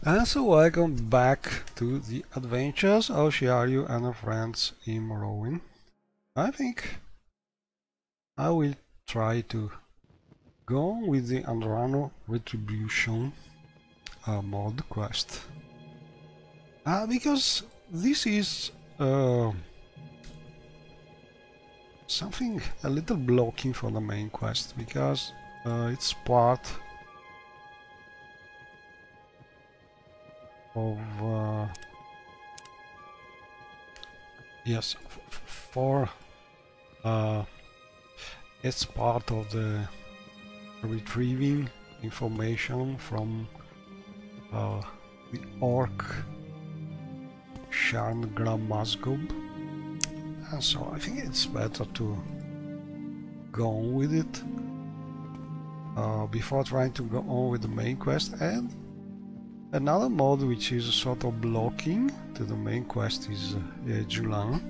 And so welcome back to the adventures of Shiaryu and her friends in Morrowind. I think I will try to go with the Andrano Retribution mod quest. Because this is something a little blocking for the main quest, because it's part of yes, for it's part of the retrieving information from the orc Sharngram Masgob, and so I think it's better to go on with it before trying to go on with the main quest. And another mod which is sort of blocking to the main quest is Julan.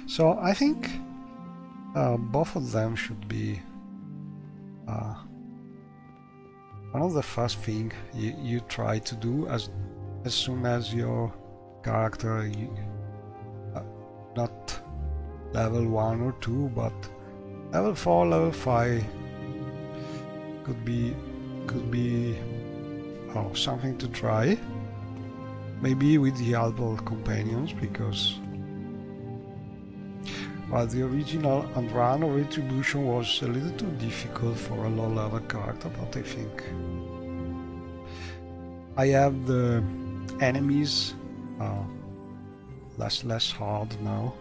So I think both of them should be one of the first things you try to do as soon as your character not level 1 or 2 but level 4, level 5 could be something to try, maybe with the Albal companions, because while the original Andrano Retribution was a little too difficult for a low level character, but I think I have the enemies less hard now.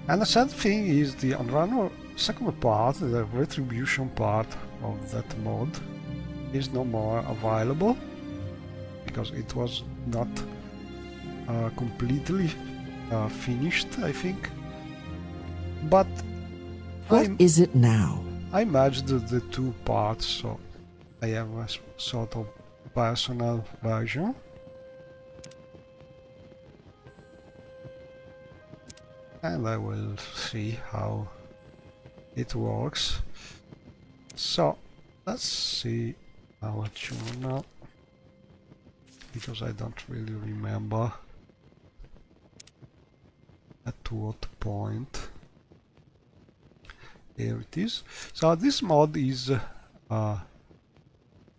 And the sad thing is the Andrano second part, the Retribution part of that mod, is no more available because it was not completely finished, I think. But what is it now? I merged the two parts, so I have a sort of personal version. And I will see how it works. So let's see our journal, because I don't really remember at what point. Here it is. So this mod is a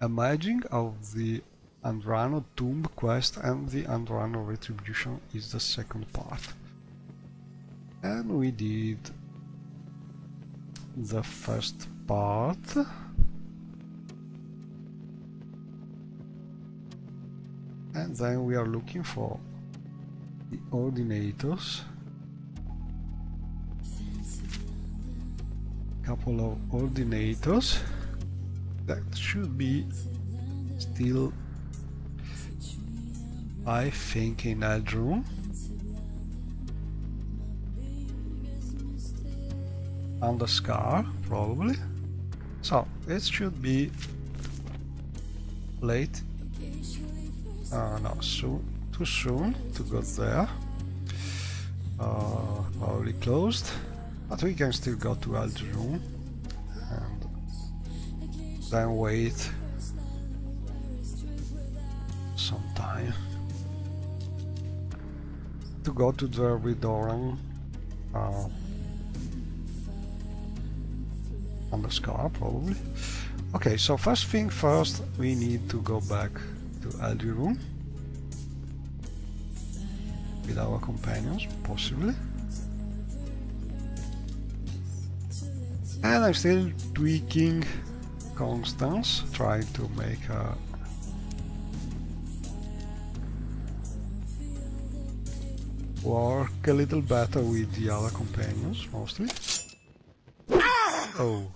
merging of the Andrano Tomb quest, and the Andrano Retribution is the second part. And we did the first part. And then we are looking for the ordinators. Couple of ordinators that should be still, I think, in Eldroom. And the Scar, probably. So it should be late. No, too soon to go there. Probably closed. But we can still go to Eldroom and then wait some time to go to the Ridoran on the Scar, probably. Okay, so first thing first, we need to go back to Eldroom with our companions, possibly. And I'm still tweaking Constance, trying to make her work a little better with the other companions, mostly. Oh,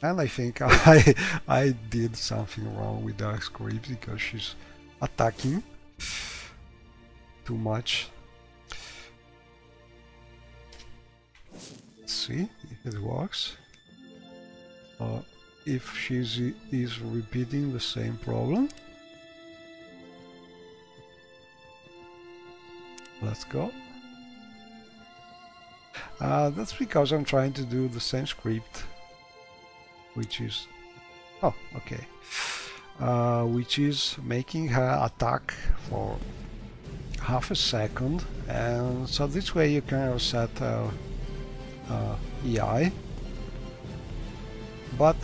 and I think I did something wrong with the script, because she's attacking too much. See if it works, or if she is repeating the same problem. Let's go. That's because I'm trying to do the same script, which is... Oh, okay. which is making her attack for half a second, and so this way you can reset EI, but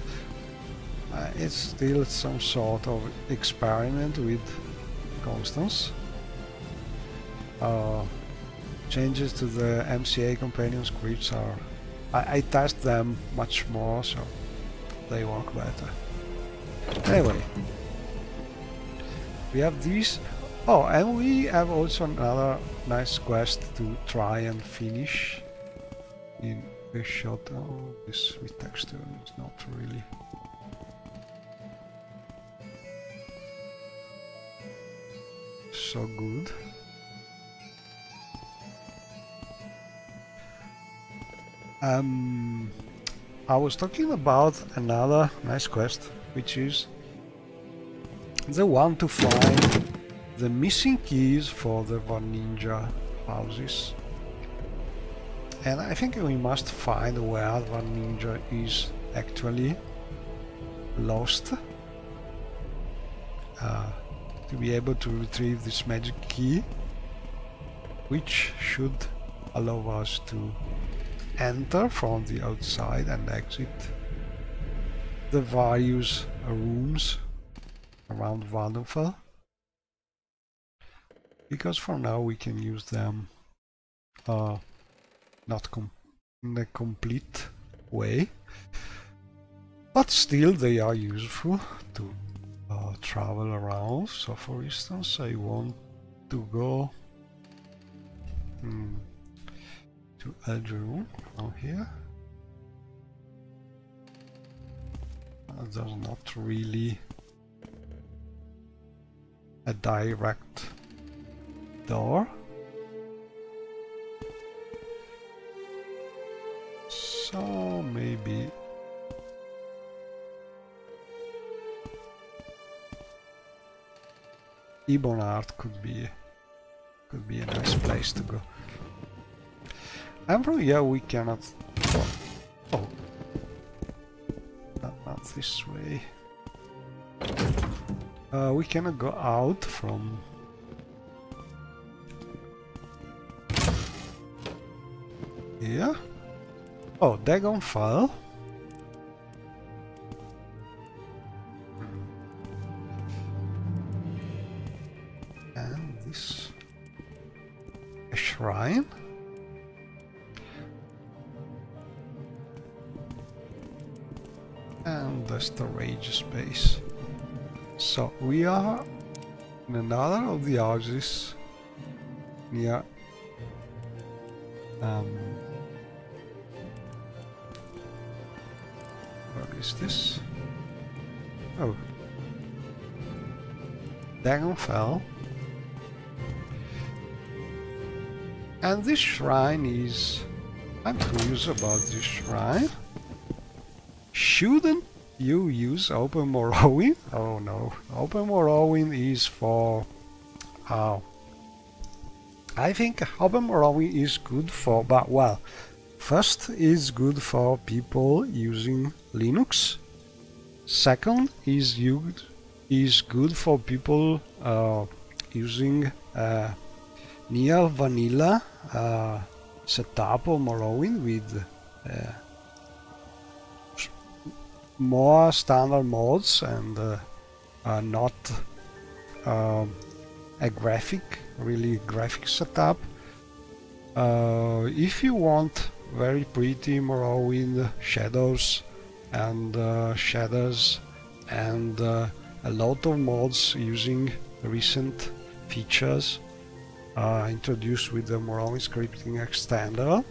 it's still some sort of experiment with constants. Changes to the MCA companion scripts are... I test them much more, so they work better. Anyway, we have these. Oh, and we have also another nice quest to try and finish in a shot. Oh, this with texture is not really... so good. I was talking about another nice quest, which is the one to find the missing keys for the Van Ninja houses. And I think we must find where Van Ninja is actually lost to be able to retrieve this magic key, which should allow us to enter from the outside and exit the various rooms around Vanderfell, because for now we can use them not in a complete way, but still they are useful to travel around. So for instance, I want to go to Elgeroom from here. There's not really a direct door, so maybe Ebonheart could be a nice place to go. And from here we cannot... oh, not this way. We cannot go out from... here. Oh, Dagonfall. And this... a shrine. And the storage space. So we are in another of the houses near what is this? Oh, Dagonfell. And this shrine is... I'm curious about this shrine. Shouldn't you use Open Morrowind? Oh no, Open Morrowind is for... I think Open Morrowind is good for... but well, first is good for people using Linux. Second is good for people using near vanilla setup of Morrowind with more standard mods and not a really graphic setup. If you want very pretty Morrowind shadows and shaders and a lot of mods using recent features introduced with the Morrowind scripting extender,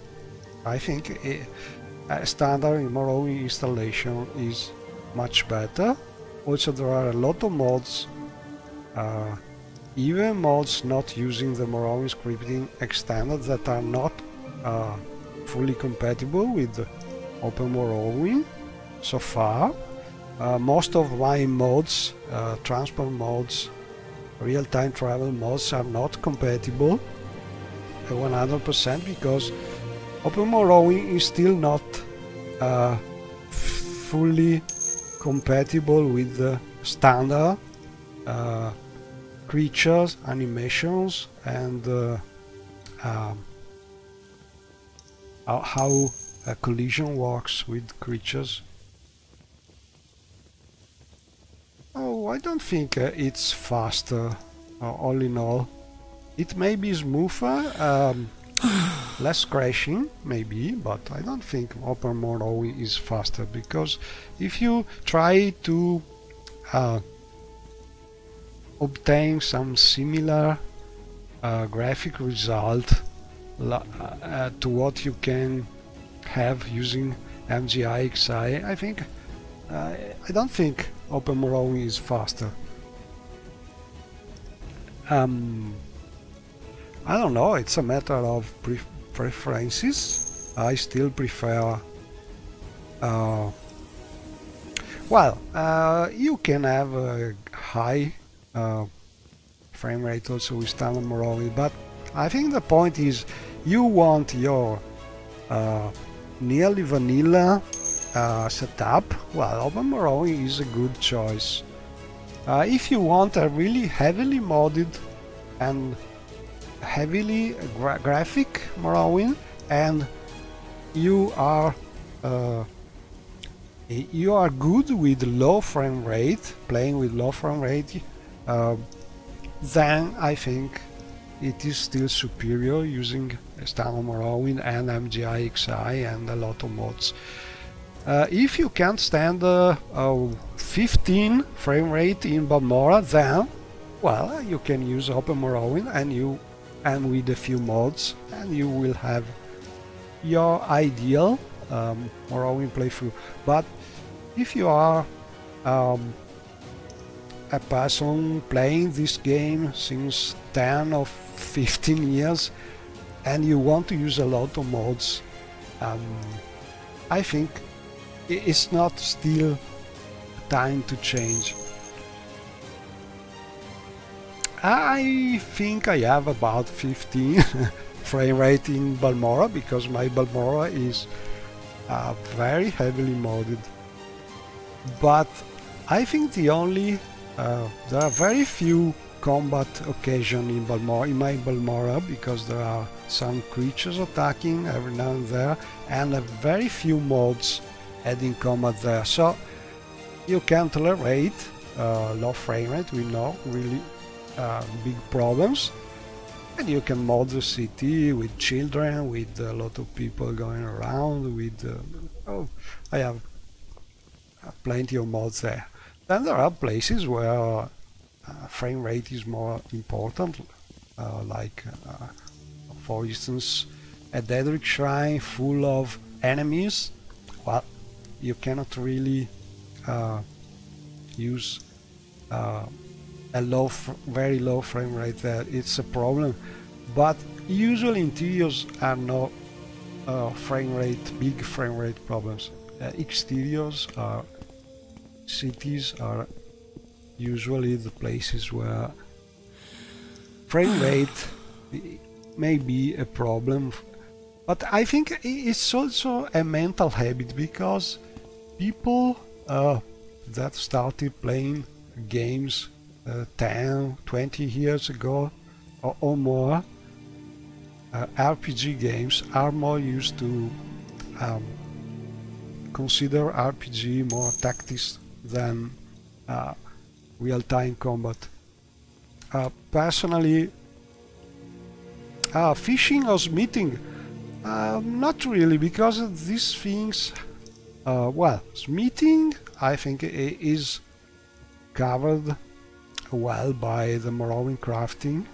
I think a standard Morrowind installation is much better. Also, there are a lot of mods, even mods not using the Morrowind scripting extender, that are not fully compatible with Open Morrowind so far. Most of my mods, transport mods, real-time travel mods, are not compatible 100% because Open Morrowind is still not fully compatible with the standard creatures, animations, and how a collision works with creatures. Oh, I don't think it's faster, all in all. It may be smoother, less crashing, maybe, but I don't think Open Morrowind is faster, because if you try to obtain some similar graphic result to what you can have using MGI-XI, I think I don't think Open Morrowind is faster. I don't know, it's a matter of preferences. I still prefer well, you can have a high frame rate also with standard Morrowind, but I think the point is you want your nearly vanilla setup. Well, Open Morrowind is a good choice. If you want a really heavily modded and heavily graphic Morrowind, and you are good with low frame rate, playing with low frame rate, then I think it is still superior using standard Morrowind and MGI-XI and a lot of mods. If you can't stand 15 frame rate in Balmora, then well, you can use Open Morrowind and with a few mods, and you will have your ideal Morrowind playthrough. But if you are a person playing this game since 10 or 15 years and you want to use a lot of mods, I think it's not still time to change. I think I have about 15 frame rate in Balmora, because my Balmora is very heavily modded. But I think there are very few combat occasions in Balmora, in my Balmora, because there are some creatures attacking every now and there, and very few mods adding combat there. So you can tolerate low frame rate, we know, really big problems, and you can mod the city with children, with a lot of people going around, with oh, I have plenty of mods there. Then there are places where frame rate is more important, like for instance a Daedric Shrine full of enemies. Well, you cannot really use a very low frame rate there. It's a problem. But usually interiors are no big frame rate problems. Exteriors are cities are usually the places where frame rate may be a problem. But I think it's also a mental habit, because people that started playing games 10, 20 years ago or more, RPG games, are more used to consider RPG more tactics than real-time combat. Personally, fishing or smithing, not really, because these things, well, smithing I think is covered well by the Morrowind crafting,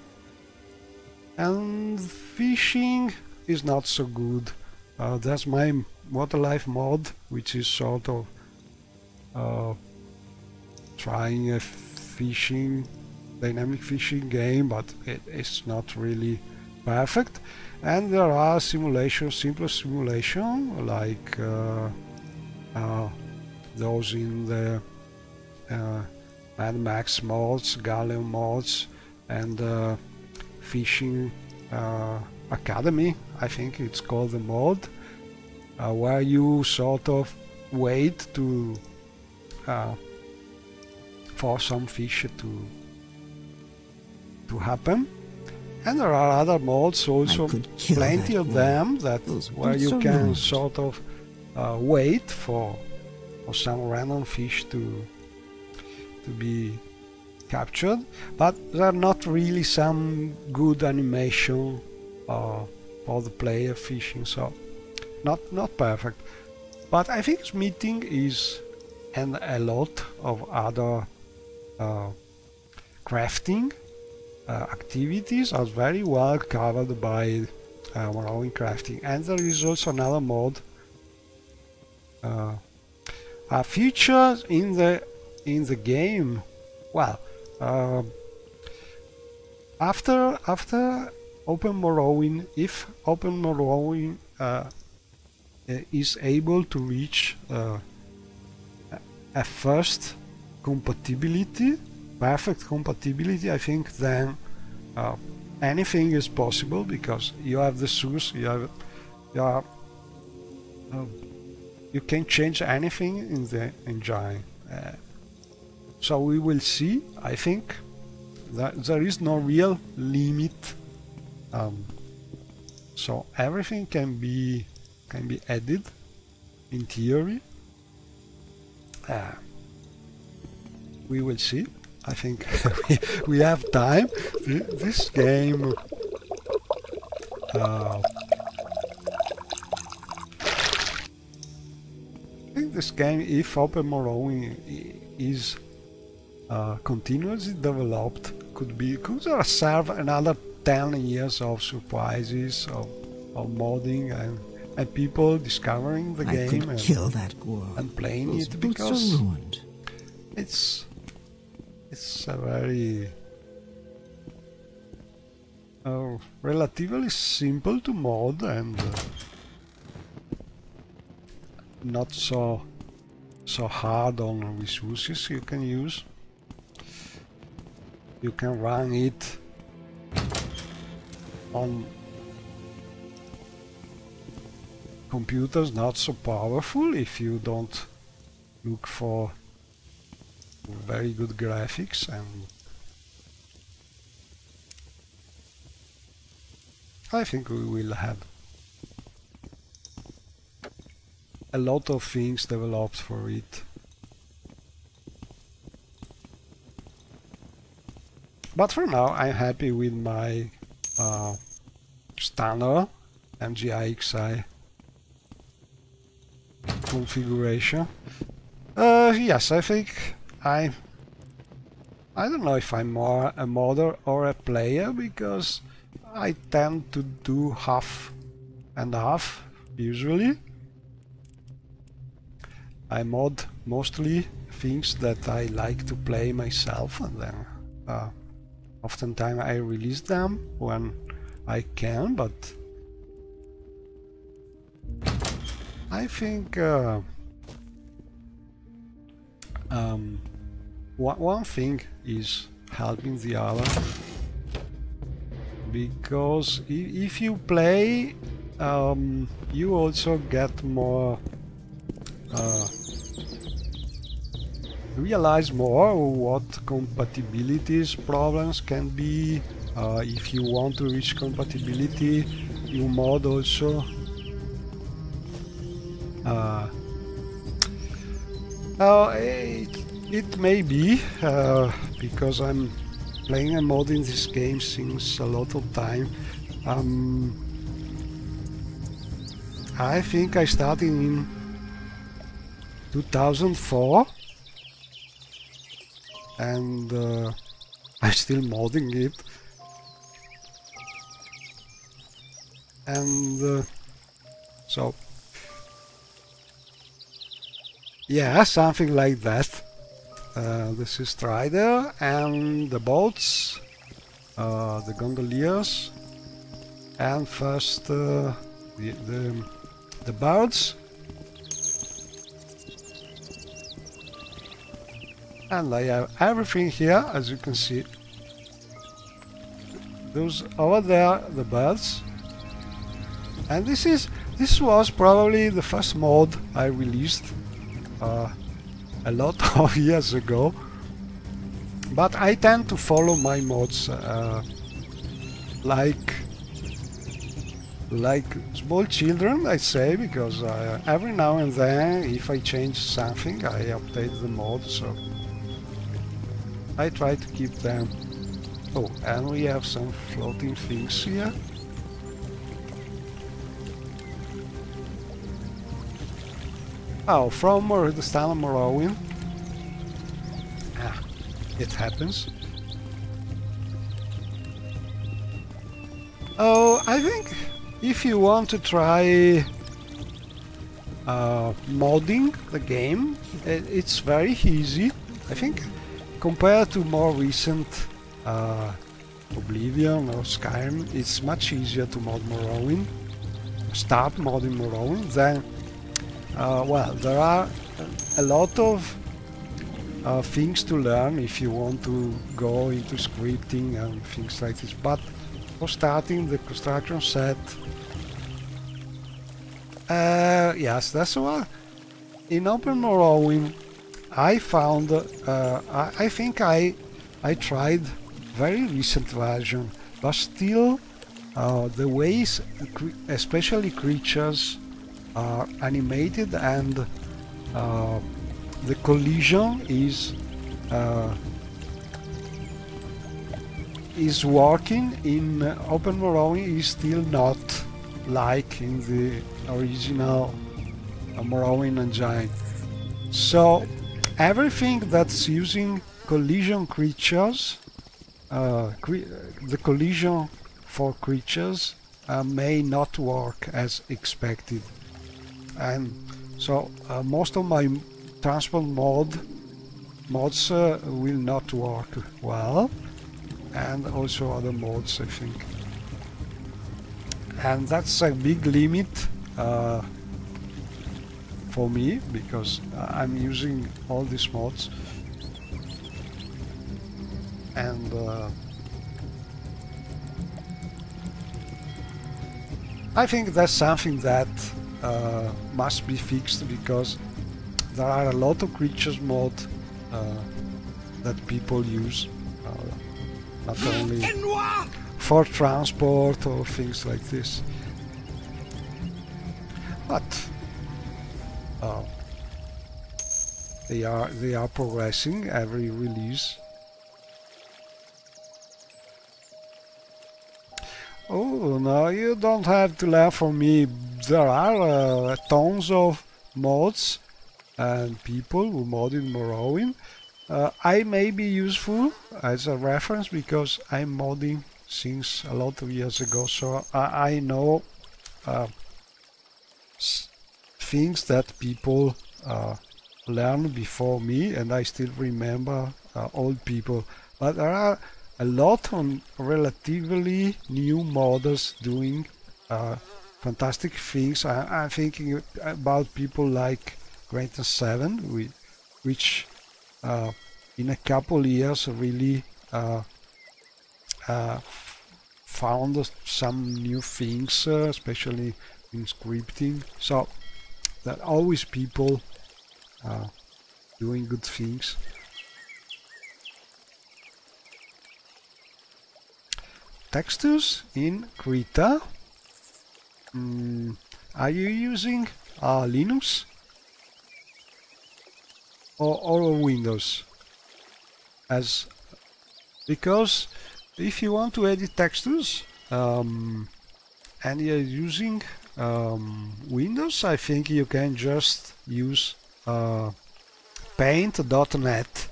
and fishing is not so good. That's my Waterlife mod, which is sort of trying a dynamic fishing game, but it's not really perfect. And there are simulations, simpler simulation, like those in the Mad Max mods, Galleon mods, and Fishing Academy, I think it's called the mod, where you sort of wait to for some fish to happen. And there are other modes also, plenty of them, that where you can sort of wait for some random fish to be captured, but there are not really some good animation for the player fishing, so not perfect. But I think smithing is, and a lot of other crafting activities are very well covered by Morrowind crafting. And there is also another mod, features in the game. Well, after Open Morrowind, if Open Morrowind is able to reach a first compatibility, perfect compatibility, I think then anything is possible, because you have the source, you can change anything in the engine. So we will see. I think that there is no real limit, so everything can be added in theory. We will see. I think we have time. This game I think this game, if Open Morrowind is continuously developed, could serve another 10 years of surprises, of modding and people discovering the game and playing it, because it's a very relatively simple to mod and not so hard on resources you can use. You can run it on computers not so powerful if you don't look for very good graphics, and I think we will have a lot of things developed for it. But for now I'm happy with my standard MGI-XI configuration. Yes, I think I don't know if I'm more a modder or a player, because I tend to do half and half usually. I mod mostly things that I like to play myself, and then oftentimes I release them when I can, but I think one thing is helping the other, because if you play, you also get more realize more what compatibilities problems can be. If you want to reach compatibility, you mod also. It may be because I'm playing a mod in this game since a lot of time. I think I started in 2004, and I'm still modding it, and so yeah, something like that. This is Strider and the boats, the gondoliers, and first the birds. And I have everything here, as you can see. Those over there, the birds. And this was probably the first mod I released a lot of years ago. But I tend to follow my mods like small children, I say, because every now and then, if I change something, I update the mod, so I try to keep them. Oh, and we have some floating things here. Oh, from the style of Morrowind. Ah, it happens. Oh, I think if you want to try modding the game, it's very easy. I think compared to more recent Oblivion or Skyrim, it's much easier to mod Morrowind, start modding Morrowind. Then, well, there are a lot of things to learn if you want to go into scripting and things like this. But for starting, the construction set, yes, that's what in Open Morrowind I found. I think I tried very recent version, but still the ways, especially creatures, are animated, and the collision is working in Open Morrowind is still not like in the original Morrowind engine. So everything that's using collision creatures, the collision for creatures may not work as expected, and so most of my transport mods will not work well, and also other mods, I think. And that's a big limit for me, because I'm using all these mods, and I think that's something that must be fixed, because there are a lot of creatures mod that people use, not only for transport or things like this, but they are progressing every release. Oh no, you don't have to laugh for me. There are tons of mods and people who modded Morrowind. I may be useful as a reference because I'm modding since a lot of years ago, so I know things that people learned before me, and I still remember old people. But there are a lot of relatively new modders doing fantastic things. I'm thinking about people like Greater7, which in a couple years really found some new things, especially in scripting. So there are always people doing good things. Textures in Krita. Are you using Linux or Windows? Because if you want to edit textures and you're using Windows, I think you can just use paint.net.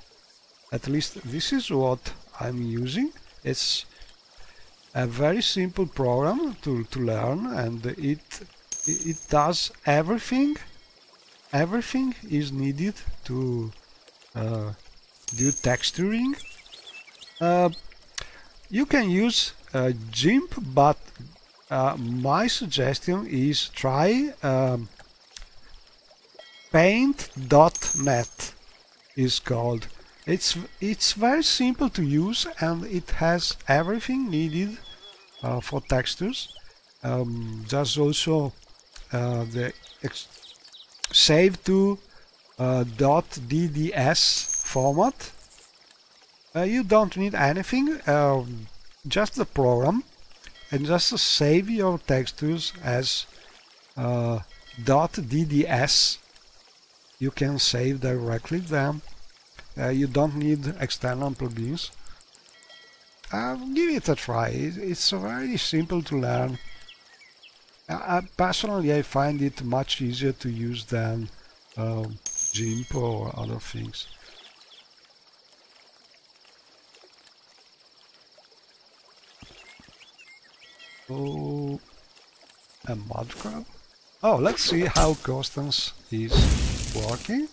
At least this is what I'm using. It's a very simple program to learn, and it does everything is needed to do texturing. You can use GIMP, but my suggestion is try paint.net is called. It's very simple to use, and it has everything needed for textures. Just also the save to .dds format, You don't need anything, just the program, and just save your textures as .dds. You can save directly them. You don't need external plugins. Give it a try. It's very simple to learn. Personally, I find it much easier to use than GIMP or other things. Oh, a mud crab? Oh, let's see how Constance is working.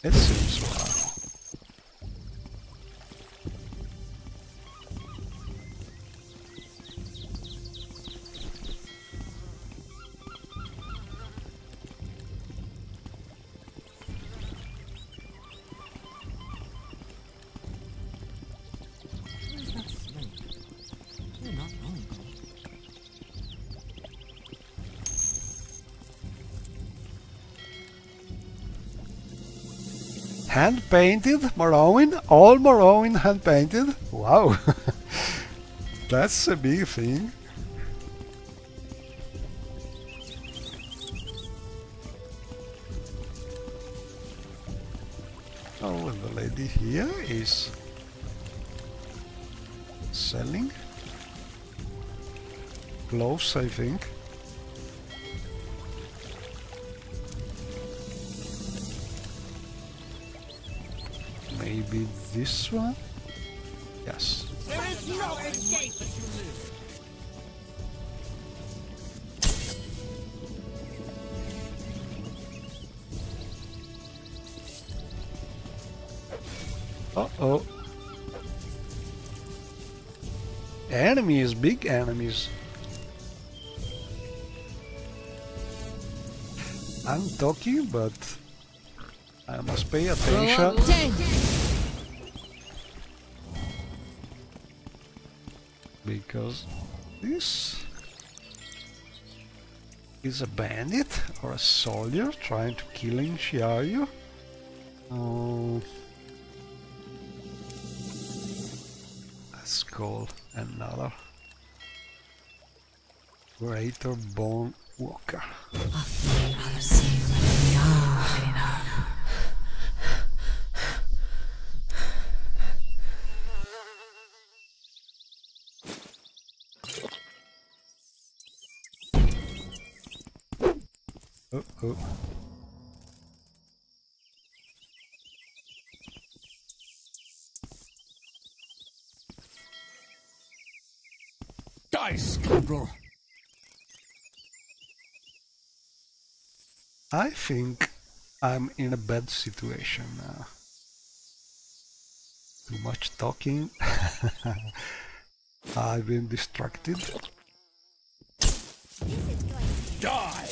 It seems well. Hand-painted Morrowind? All Morrowind hand-painted? Wow! That's a big thing. Oh, and the lady here is selling gloves, I think. Maybe this one? Yes. There is no escape but you live. Uh-oh. Enemies, big enemies. I'm talking, but I must pay attention. Because this is a bandit or a soldier trying to kill Shiaryu. Let's call another Greater Bone Walker. Uh-oh. Die, scoundrel! I think I'm in a bad situation now. Too much talking. I've been distracted. Die!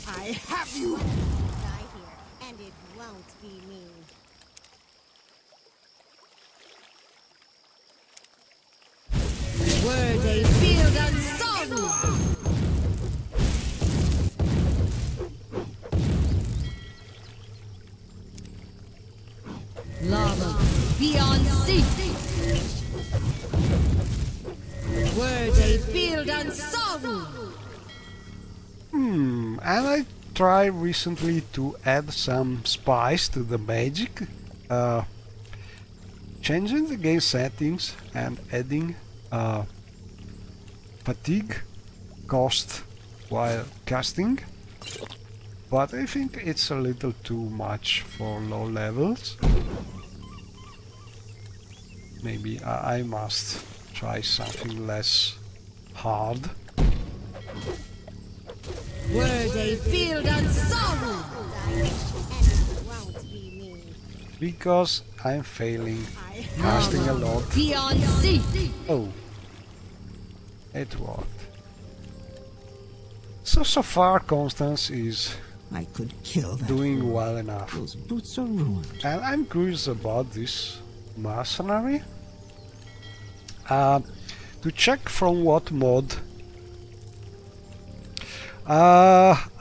I have you! Die here, and it won't be me. Word a field unsown! Lava beyond sea! Word a field unsown! And I tried recently to add some spice to the magic, changing the game settings and adding fatigue cost while casting, but I think it's a little too much for low levels. Maybe I must try something less hard. Word a field unsown! Because I'm failing, casting a lot. Beyond sea! Oh, it worked. So far Constance is I could kill that. doing well enough. Those boots are ruined. And I'm curious about this mercenary. To check from what mod.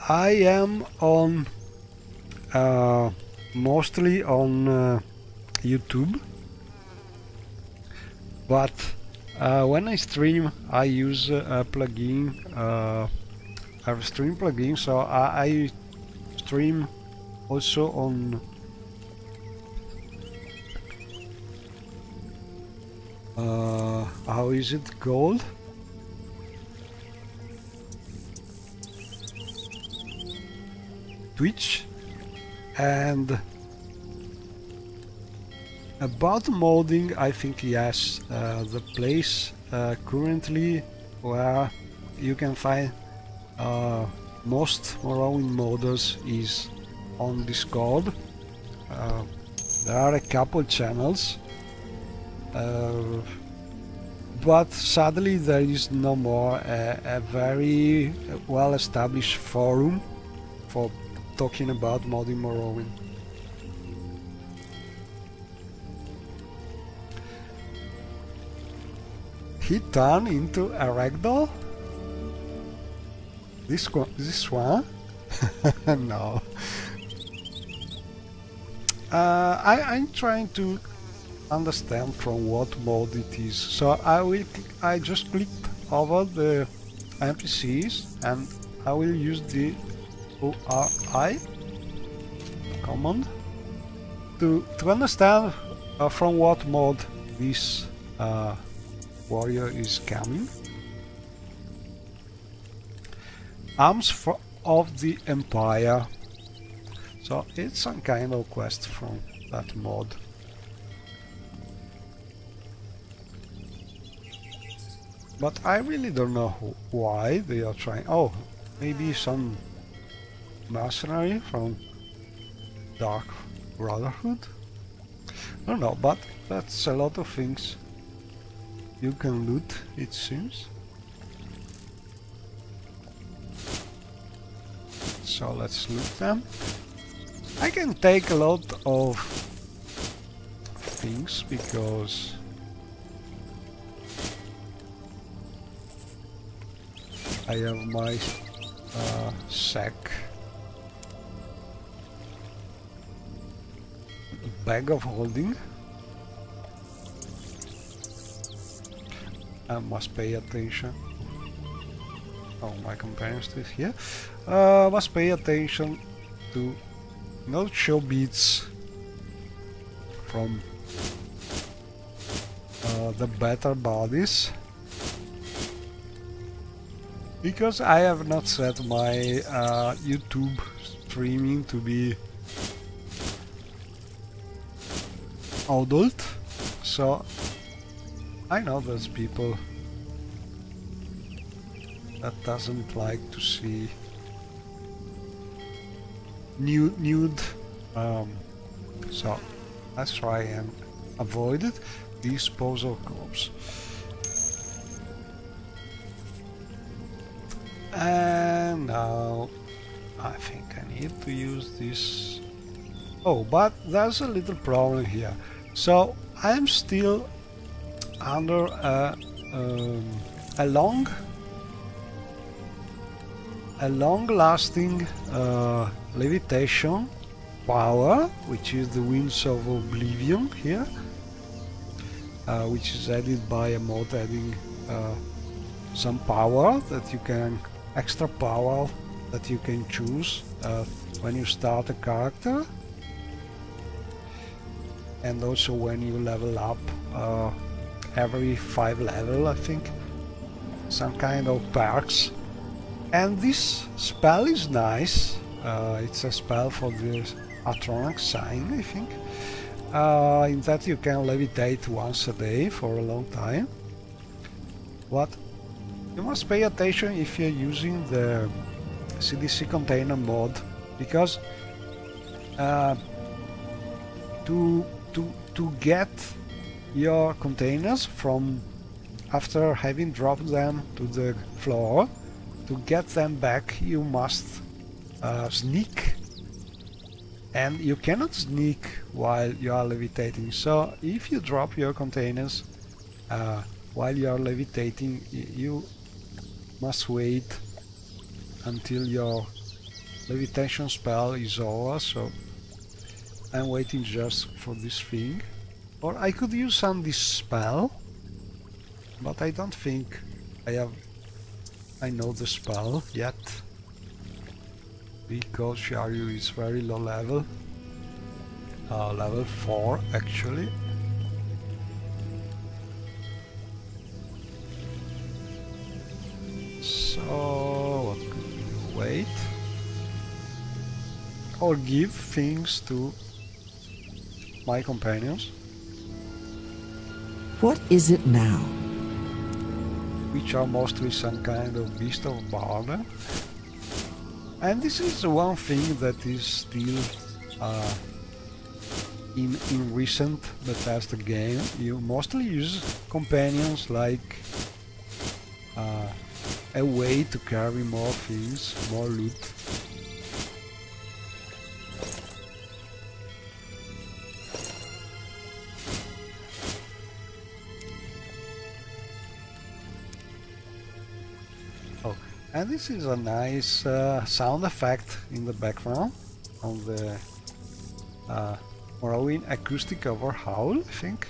I am on mostly on YouTube, but when I stream I use a plugin, a stream plugin, so I stream also on how is it called? Twitch. And about modding, I think yes, the place currently where you can find most Morrowind modders is on Discord. There are a couple channels, but sadly there is no more a very well-established forum for talking about modding Morrowind. He turned into a ragdoll? This one? No. I'm trying to understand from what mode it is. So I just click over the NPCs and I will use the ORI command to understand from what mode this warrior is coming. Arms of the Empire. So it's some kind of quest from that mod. But I really don't know why they are trying. Oh, maybe some mercenary from Dark Brotherhood? I don't know, but that's a lot of things you can loot, it seems. So let's loot them. I can take a lot of things because I have my sack, bag of holding. I must pay attention. Oh, my companion is here. Must pay attention to not show beats from the better bodies, because I have not set my YouTube streaming to be adult, so I know there's people that doesn't like to see nude, so let's try and avoid it. Disposal corpse. And now I think I need to use this. Oh, but there's a little problem here. So I'm still under a long-lasting levitation power, which is the Winds of Oblivion here, which is added by a mod adding some power that you can, extra power that you can choose when you start a character, and also when you level up every 5 level, I think, some kind of perks. And this spell is nice. It's a spell for the Atronic sign, I think, in that you can levitate once a day for a long time. But you must pay attention if you're using the CDC container mod, because to get your containers from after having dropped them to the floor, to get them back you must sneak, and you cannot sneak while you are levitating. So if you drop your containers while you are levitating, you must wait until your levitation spell is over, so I'm waiting just for this thing. Or I could use some dispel, but I don't think I know the spell yet, because Shiaryu is very low level, level 4 actually. So what could you wait? Or give things to my companions. What is it now? Which are mostly some kind of beast of burden. And this is one thing that is still in recent Bethesda game. You mostly use companions like a way to carry more things, more loot. Oh, and this is a nice sound effect in the background on the Morrowind acoustic overhaul, I think.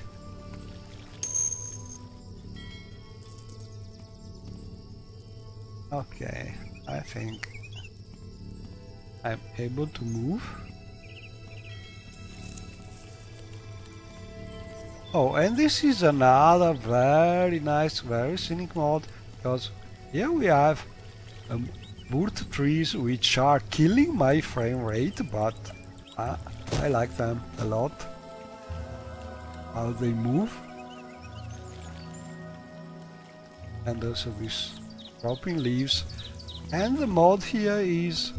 Okay, I think I'm able to move. Oh, and this is another very nice, very scenic mod, because here we have wood trees which are killing my frame rate, but I like them a lot, how they move. And also this dropping leaves. And the mod here is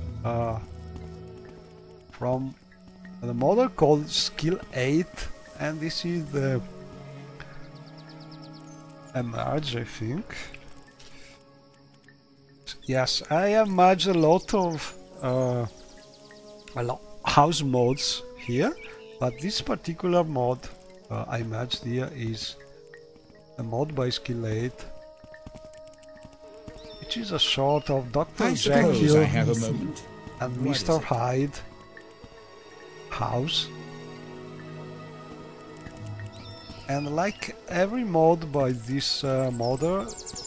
from the model called Skill 8, and this is the merge, I think. Yes, I have merged a lot of house mods here, but this particular mod I merged here is a mod by Skill 8, which is a sort of Dr. Jekyll I have a moment. and Mr. Hyde house. And like every mod by this modder,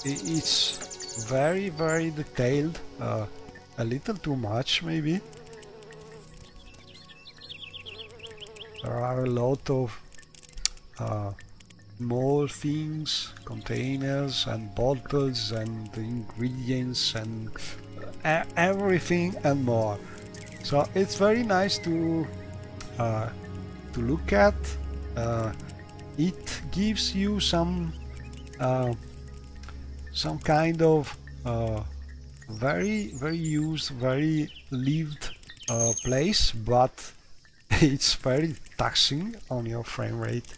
it's very, very detailed, a little too much maybe. There are a lot of small things, containers and bottles and ingredients and everything and more. So it's very nice to look at. It gives you some kind of very used, very lived place, but it's very taxing on your frame rate.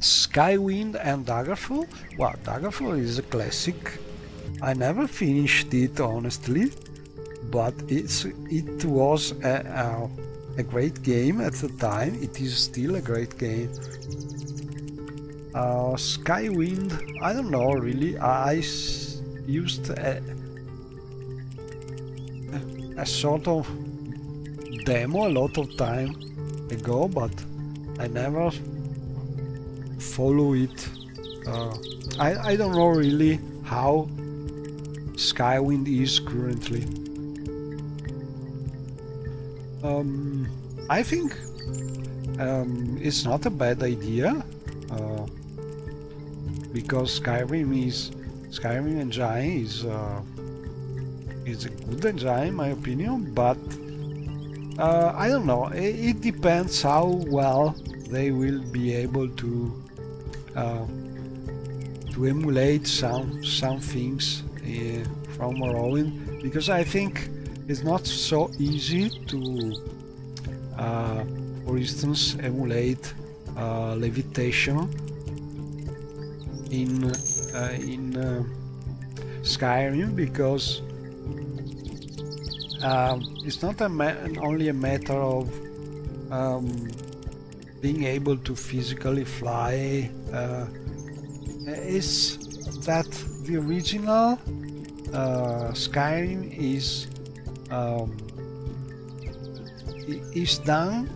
Skywind and Daggerfall? Well, Daggerfall is a classic. I never finished it honestly, but it was a great game at the time. It is still a great game. Skywind, I don't know really. I used a sort of demo a lot of time ago, but I never follow it. I don't know really how Skywind is currently. I think it's not a bad idea, because Skyrim engine is a good engine in my opinion, but I don't know. It depends how well they will be able to emulate some things from Morrowind, because I think it's not so easy to, for instance, emulate levitation in Skyrim, because it's not only a matter of being able to physically fly. It's that the original Skyrim is done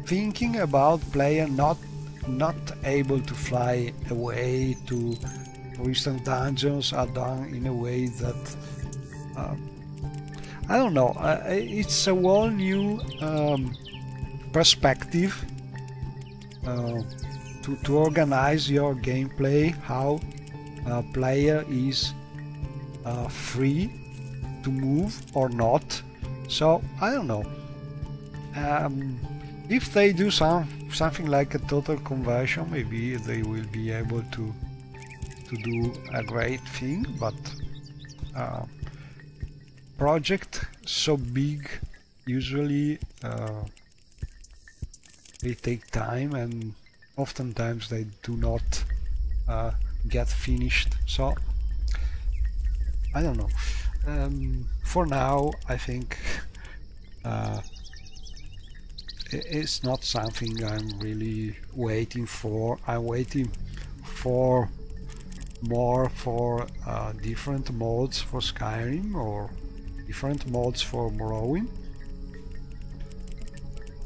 thinking about player not able to fly away to, for instance, dungeons are done in a way that I don't know, it's a whole new perspective to organize your gameplay, how a player is free to move or not. So I don't know. If they do something like a total conversion, maybe they will be able to do a great thing, but project so big usually they take time, and oftentimes they do not get finished. So I don't know. For now, I think it's not something I'm really waiting for. I'm waiting for more for different modes for Skyrim or different modes for Morrowind.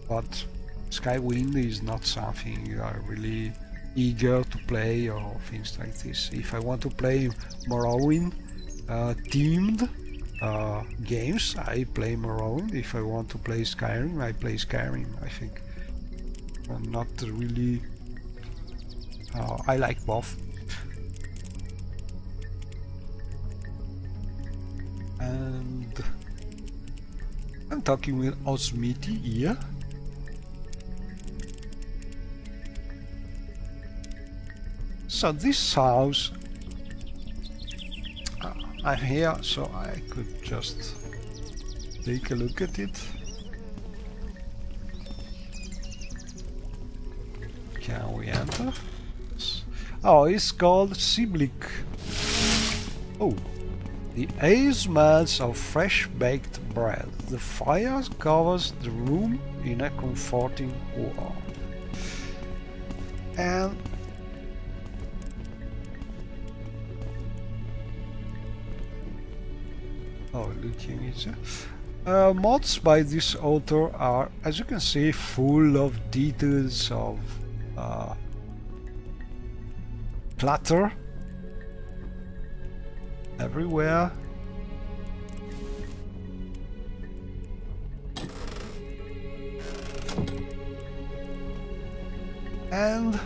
But Skywind is not something I'm really eager to play or things like this. If I want to play Morrowind themed games, I play Morrowind. If I want to play Skyrim, I play Skyrim. I think I'm not really I like both. And I'm talking with Osmiti here. So this house, I'm here, so I could just take a look at it. Can we enter? Oh, it's called Siblik. Oh, the air smells of fresh baked bread. The fire covers the room in a comforting warmth. And looking at mods by this author are, as you can see, full of details of clutter everywhere. And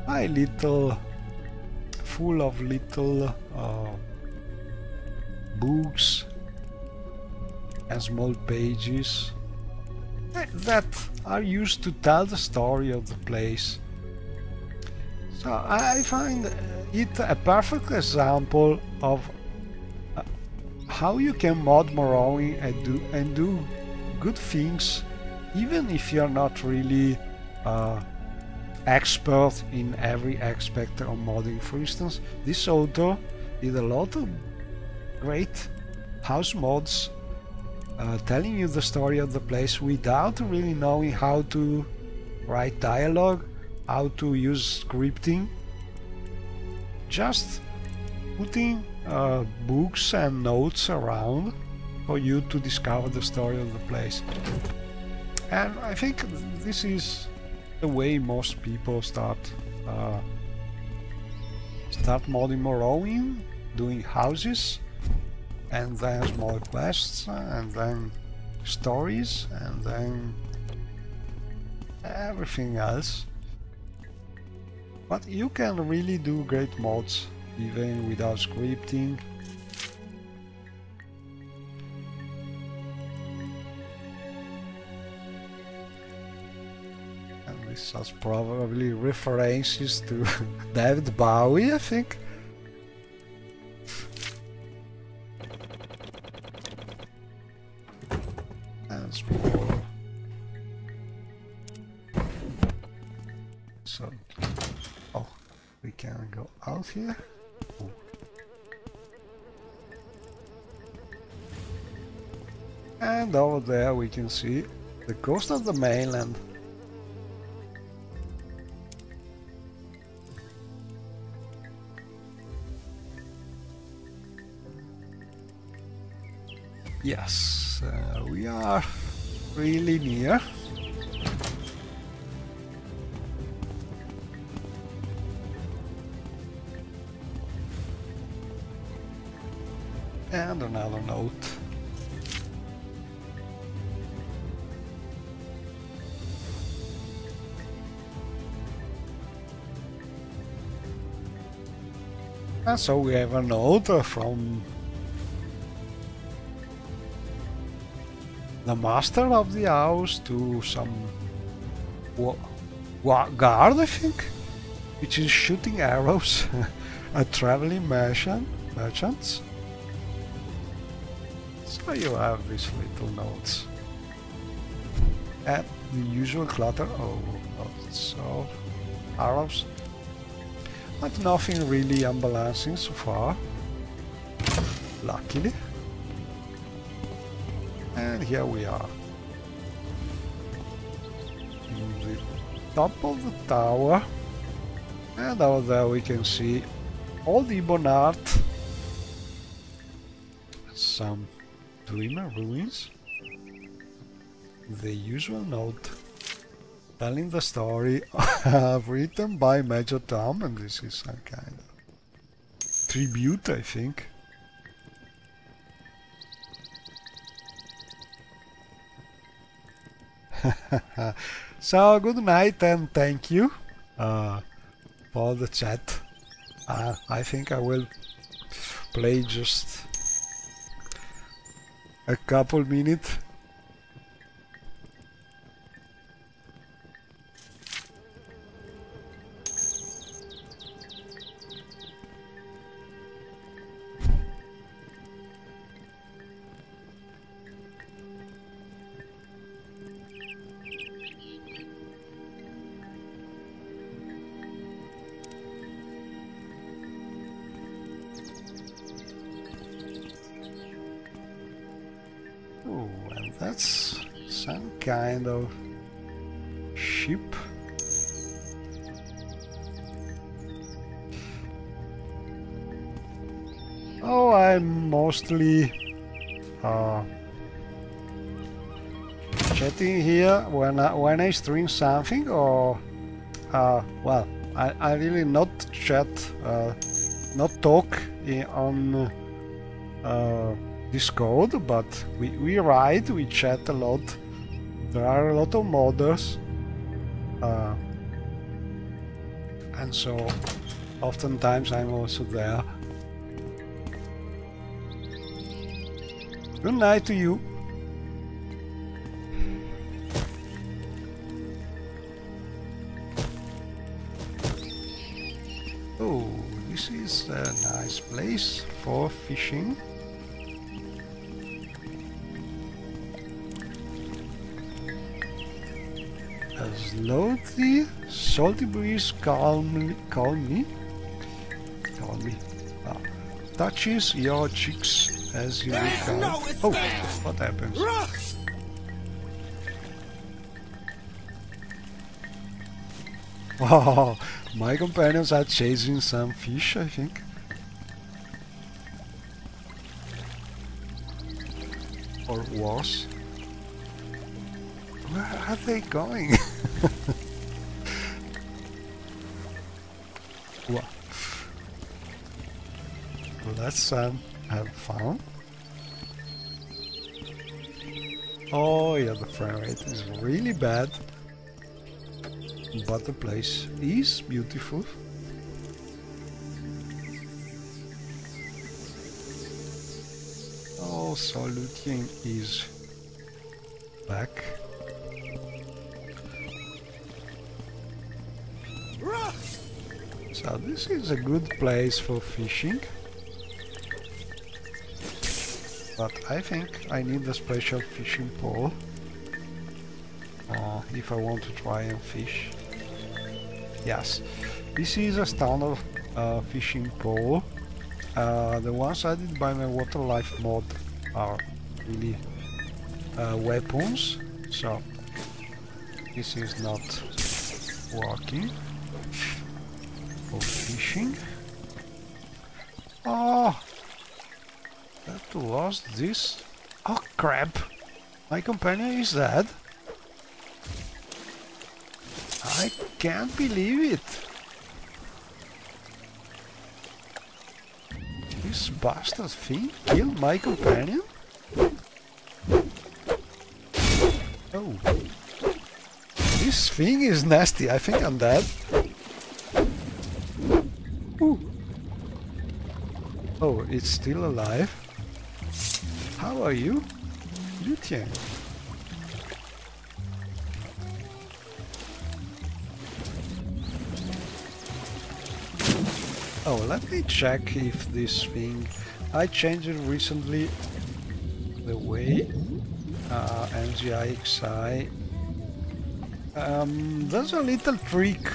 my little full of little books and small pages that are used to tell the story of the place. So I find it a perfect example of how you can mod Morrowind and do good things, even if you're not really expert in every aspect of modding. For instance, this author did a lot of great house mods telling you the story of the place without really knowing how to write dialogue, how to use scripting, just putting books and notes around for you to discover the story of the place. And I think this is the way most people start modding Morrowind, doing houses, and then small quests, and then stories, and then everything else. But you can really do great mods even without scripting. This has probably references to David Bowie, I think. And small. So, oh, we can go out here. Oh. And over there we can see the coast of the mainland. Yes, we are really near. And another note. And so we have a note from the master of the house to some guard, I think, which is shooting arrows at traveling merchants. So you have these little notes. And the usual clutter. Oh, lots of arrows. But nothing really unbalancing so far. Luckily. And here we are. In the top of the tower. And over there we can see all the Ibon art. Some Dreamer ruins. The usual note telling the story written by Major Tom, and this is some kind of tribute, I think. So good night and thank you for the chat. I think I will play just a couple minutes. That's some kind of ship. Oh, I'm mostly chatting here when I stream something, or well, I really not chat, not talk on Discord, but we write, we chat a lot. There are a lot of modders, and so oftentimes I'm also there. Good night to you. Oh, this is a nice place for fishing. Slowly, salty breeze calm me. Touches your cheeks as you look out. Oh, what happens? Oh, my companions are chasing some fish, I think. Or worse. Where are they going? Well, let's have fun. Oh yeah, the frame rate is really bad, but the place is beautiful. Oh, so looting is back. So this is a good place for fishing, but I think I need a special fishing pole if I want to try and fish. Yes, this is a standard fishing pole. The ones added by my water life mod are really weapons, so this is not working for fishing. Oh, that was this Oh crap! My companion is dead. I can't believe it. This bastard thing killed my companion? Oh. This thing is nasty. I think I'm dead. Ooh. Oh, it's still alive. How are you? Lutien. Oh, let me check if this thing... I changed it recently the way MGIXI. There's a little trick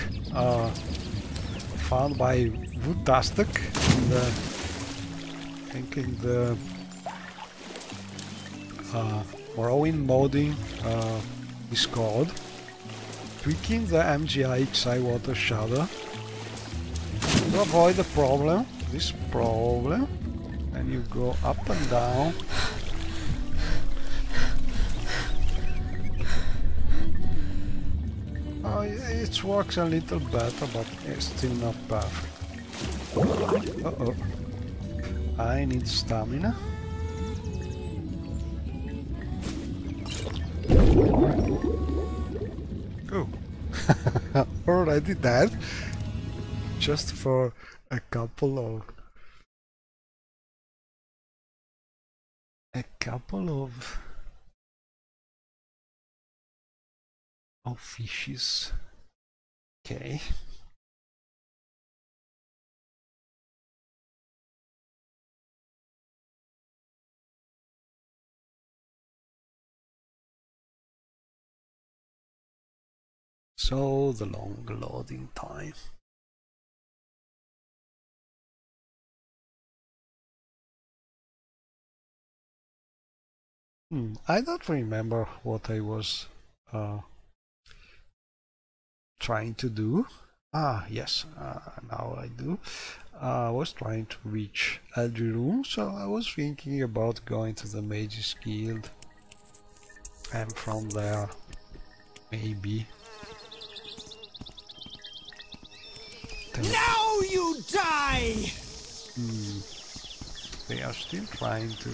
found by Woodtastic in the, I think in the Morrowind modding Discord, tweaking the MGIXI water shadow to avoid the problem, this problem, and you go up and down. It works a little better, but it's still not perfect. Uh-oh. I need stamina. Oh. Already dead. Just for a couple of fishes. Okay. So the long loading time. I don't remember what I was trying to do. Ah, yes, now I do. I was trying to reach Eldirum, so I was thinking about going to the Mage's Guild, and from there, maybe. Now you die! They are still trying to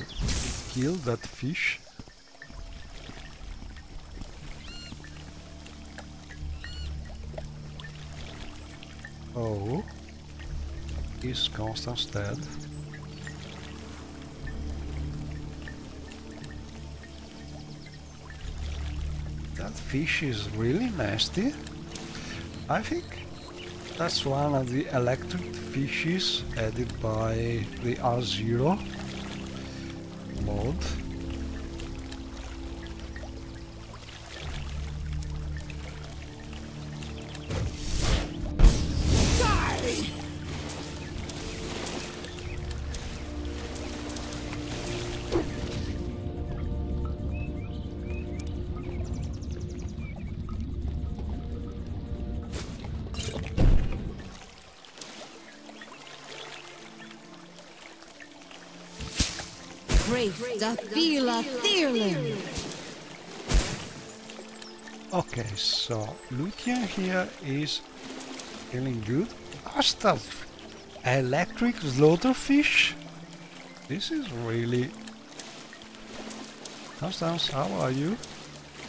kill that fish. Oh, is Constance dead? That fish is really nasty. I think that's one of the electric fishes added by the R0 mod. The feel of Thirlin. Okay, so Lutien here is feeling good. Stuff. Electric slaughterfish? This is really... Constance, how are you?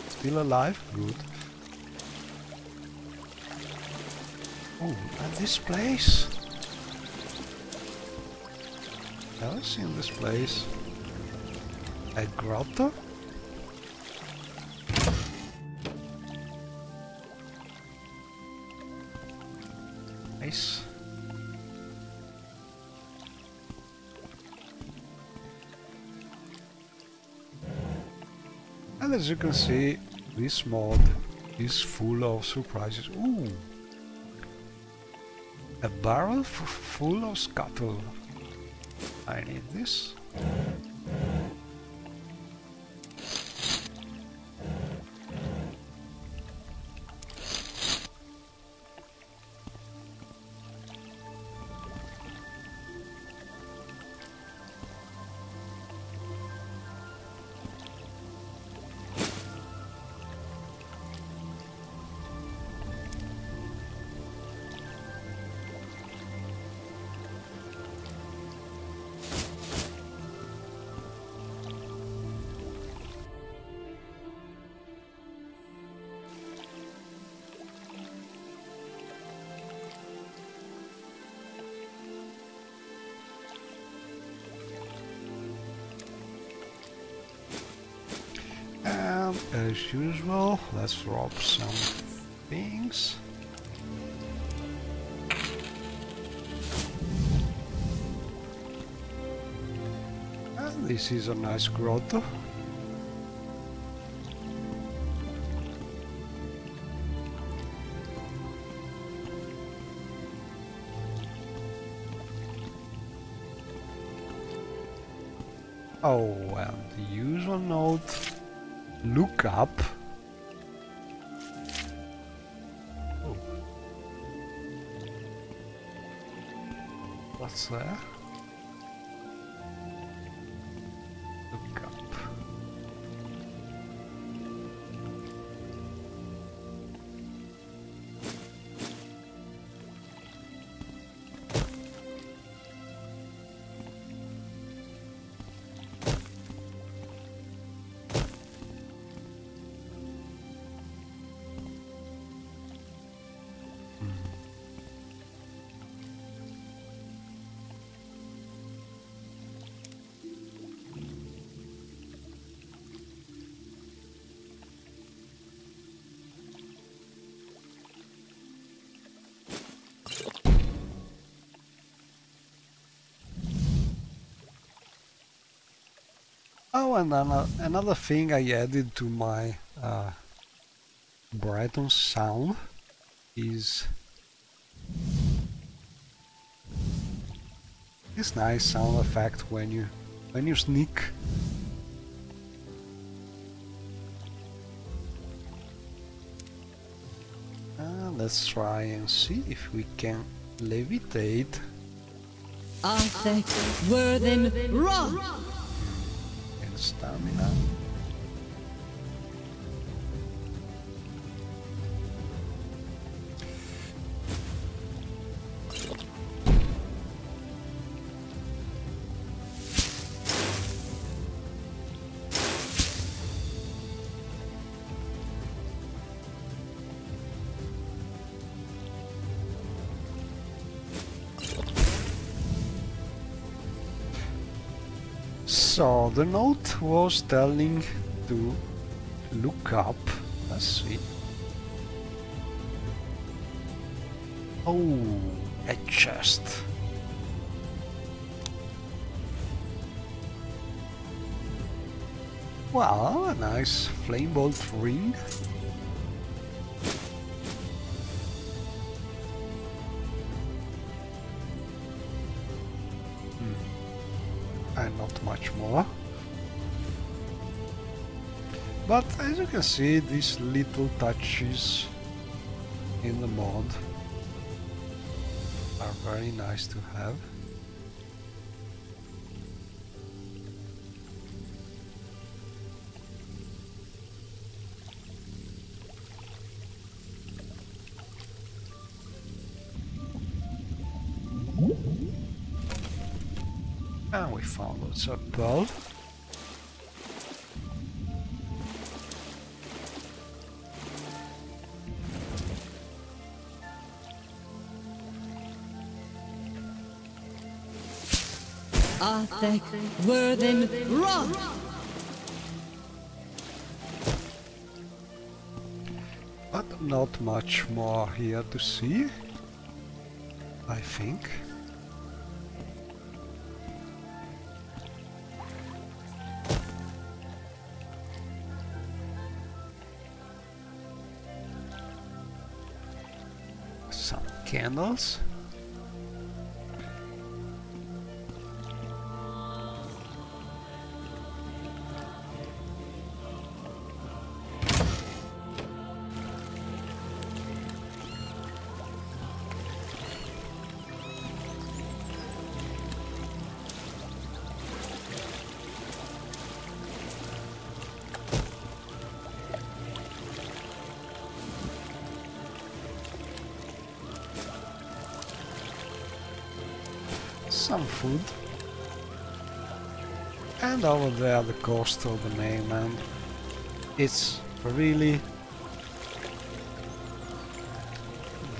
Still alive? Good. Oh, and this place? I've seen this place. A grotto? Nice. And as you can see, this mod is full of surprises. Ooh! A barrel full of scuttle. I need this. And as usual, let's drop some things. And this is a nice grotto. Oh, and the usual note, look up. Oh. What's there? Look up. Oh, and another thing I added to my Brighton sound is this nice sound effect when you sneak. Let's try and see if we can levitate. Arthek, Worthen, Ra! And stamina. So the note was telling to look up. Let's see. Oh, a chest. Wow, a nice flame bolt ring. And not much more. But as you can see, these little touches in the mod are very nice to have. And we found a pearl. Arthek, Worthen, Ra! But not much more here to see, I think. Some candles. Some food. And over there the coast of the mainland. It's really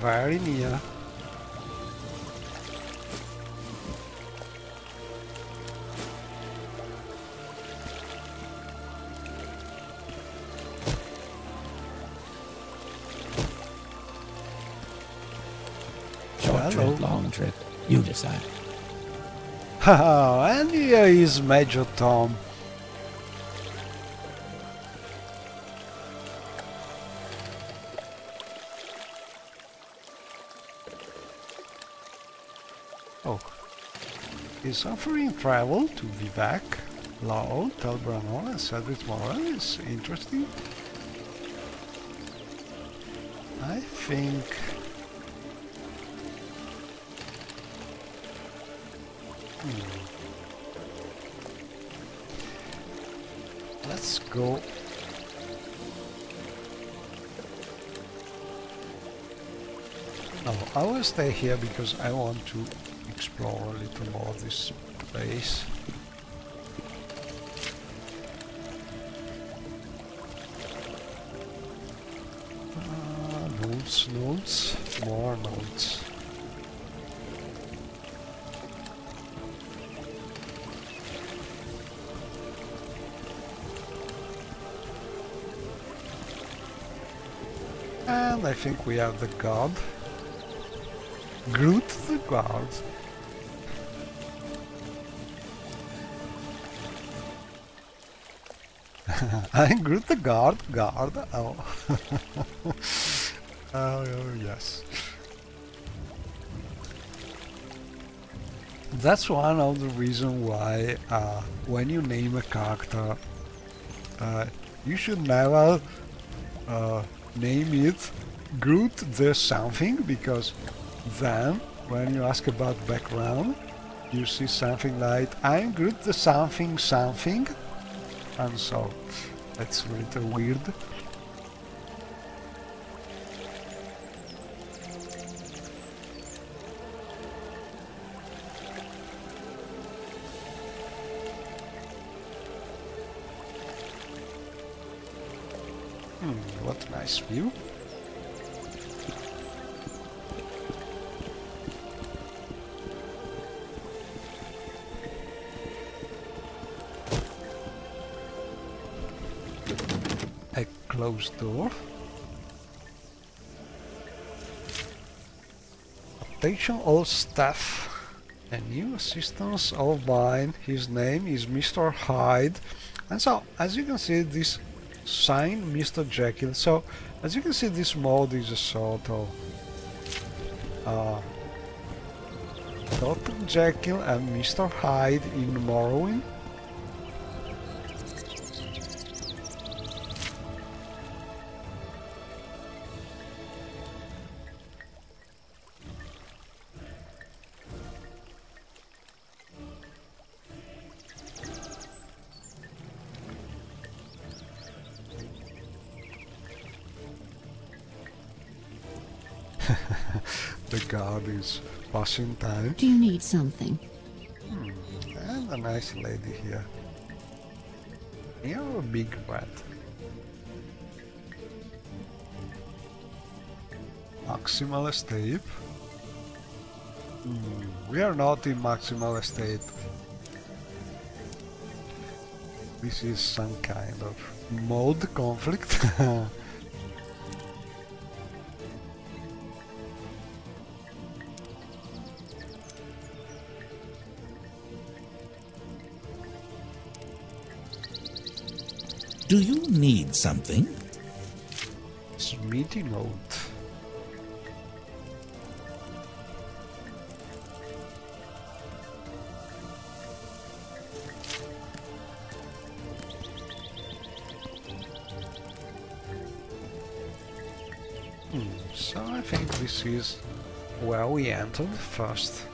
very near. Short hello. trip, long trip. You decide. Haha, and here is Major Tom. Oh, is offering travel to Vivek, Lao, Telbranor, and Cedric Morel is interesting. I think let's go. No, I will stay here because I want to explore a little more of this place. Notes, more notes. And I think we have the god. Groot the god. I'm Groot the guard. Oh. Oh, yes. That's one of the reasons why when you name a character, you should never name it Groot the something, because then when you ask about background, you see something like I'm Groot the something something, and so that's a little weird. What a nice view. A closed door. Attention all staff. A new assistant of mine. His name is Mr. Hyde. And so, as you can see, this sign Mr. Jekyll. So, as you can see, this mode is a sort of Dr. Jekyll and Mr. Hyde in Morrowind. The guard is passing time. Do you need something? And a nice lady here. You're a big rat. Maximal estate. We are not in maximal estate. This is some kind of mode conflict. Do you need something? Smithy note. So I think this is where we entered first.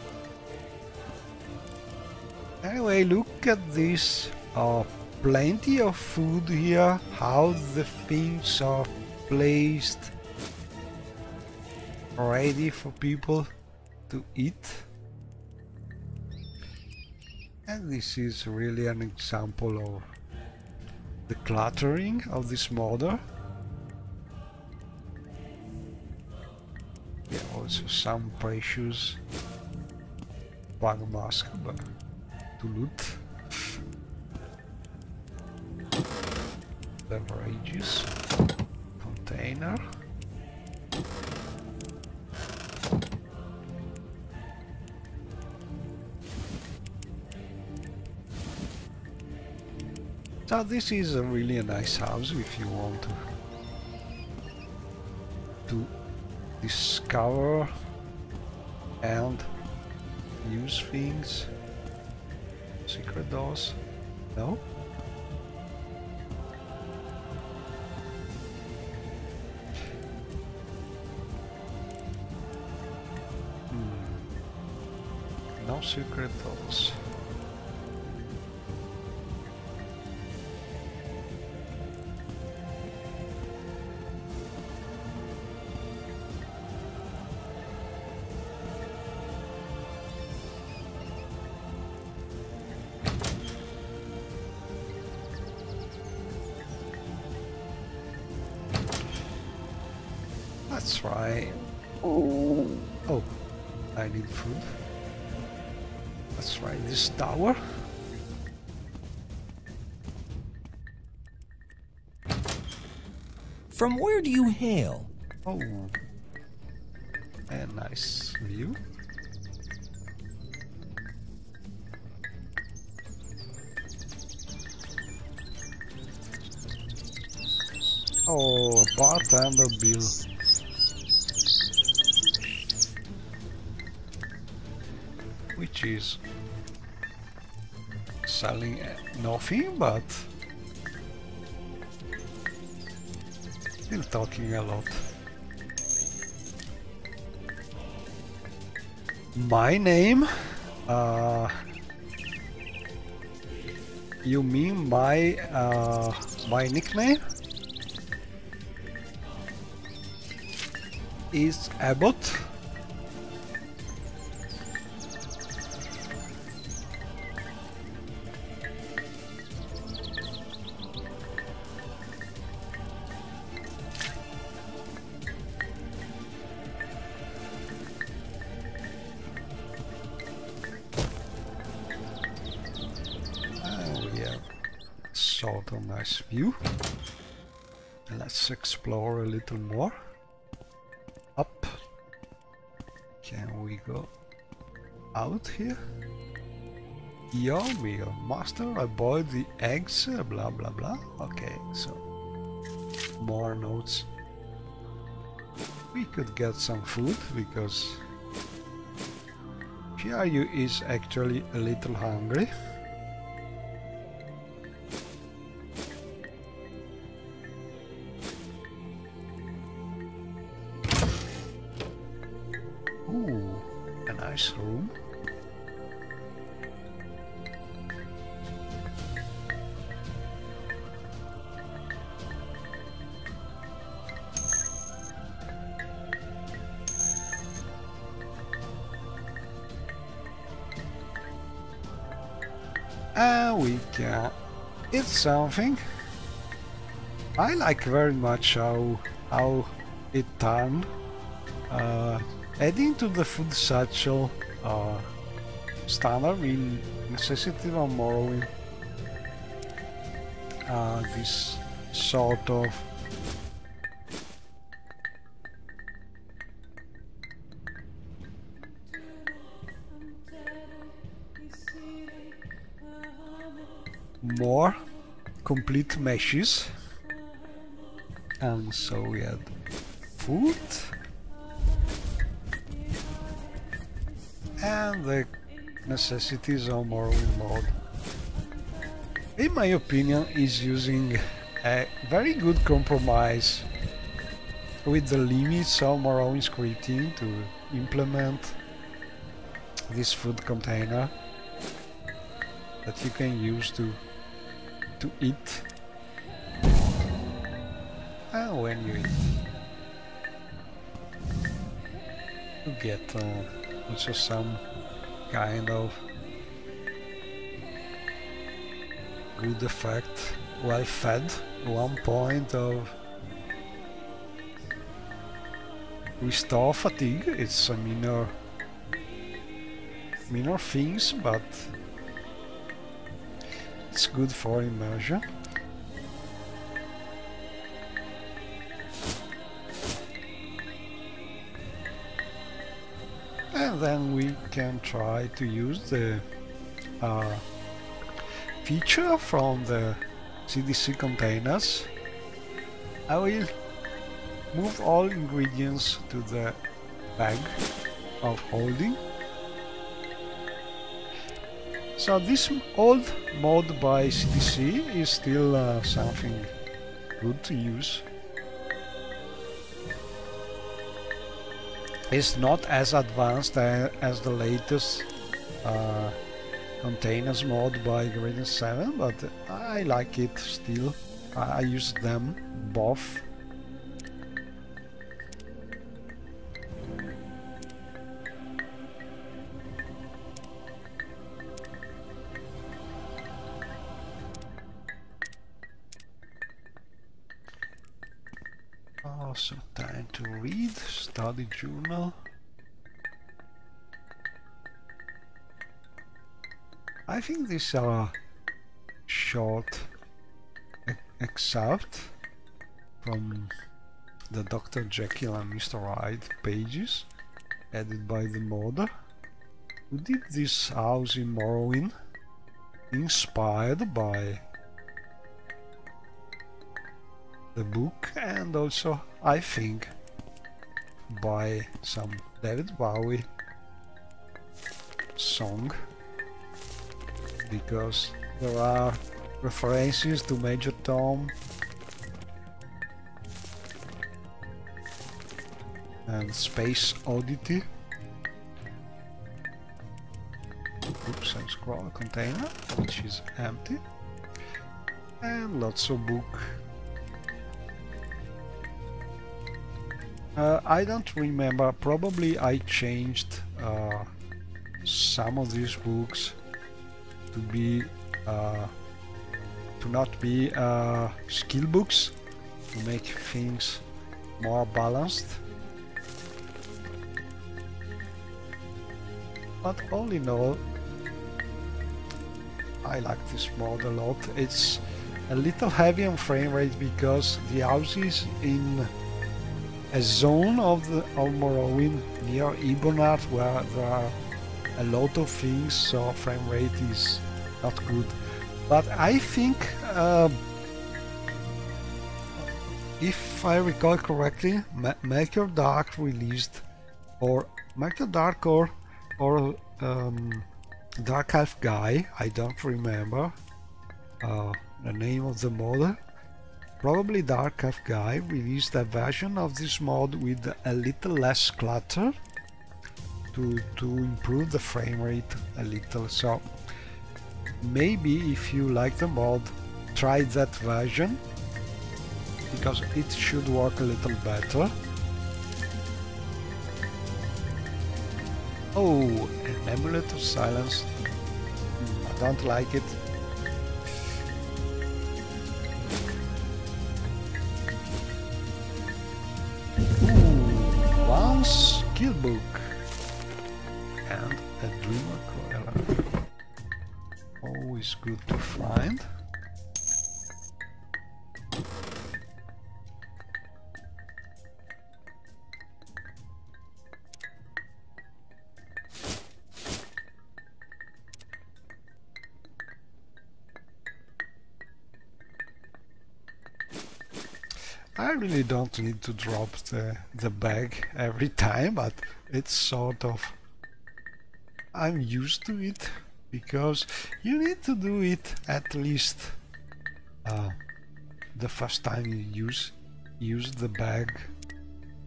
Anyway, look at this. Plenty of food here. How the things are placed, ready for people to eat. And this is really an example of the cluttering of this modder. Yeah, also some precious bug mask to loot. Beverages, container. So this is a really nice house if you want to discover and use things. Secret doors? No? No secret doors. Let's try. Oh, I need food. Let's try this tower. From where do you hail? Oh, a nice view. Oh, a bartender bill. Which is selling nothing, but still talking a lot. My name? You mean my nickname? Is Abot. We have sort of nice view. Let's explore a little more. Up. Can we go out here? Your meal. Master, avoid the eggs, blah blah blah. Okay, so more notes. We could get some food because Shiaryu is actually a little hungry. Ooh, a nice room. And we can eat something. I like very much how it turned. Adding to the food satchel standard in necessity of Morrowind. This sort of more complete meshes, and so we had food and the necessities of Morrowind World. In my opinion, is using a very good compromise with the limits of Morrowind scripting to implement this food container that you can use to eat. And when you eat, you get also some kind of good effect. Well fed, 1 point of restore fatigue. It's a minor things, but it's good for immersion. And then we can try to use the feature from the CDC containers, I will move all ingredients to the bag of holding. So this old mod by CDC is still something good to use. It's not as advanced as the latest containers mod by Gradient 7, but I like it still. I use them both. Also time to read, study journal. I think these are short excerpt from the Dr. Jekyll and Mr. Hyde pages added by the modder, who did this house in Morrowind, inspired by the book and also, I think, by some David Bowie song, because there are references to Major Tom and Space Oddity. Oops, and scroll container, which is empty, and lots of book. I don't remember, probably I changed some of these books to be to not be skill books, to make things more balanced. But all in all, I like this mod a lot. It's a little heavy on frame rate because the house is in a zone of Morrowind near Ibonat where there are a lot of things, so frame rate is not good. But I think, if I recall correctly, Make Your Dark released, or Make Your Dark or Dark Elf Guy, I don't remember the name of the mod. Probably Dark Elf Guy released a version of this mod with a little less clutter to improve the frame rate a little. So maybe if you like the mod, try that version, because it should work a little better. Oh, an Amulet of Silence. I don't like it. Ooh, one skill book and a Dreamer Coil. Always good to find. I really don't need to drop the bag every time, but it's sort of... I'm used to it, because you need to do it at least the first time you use the bag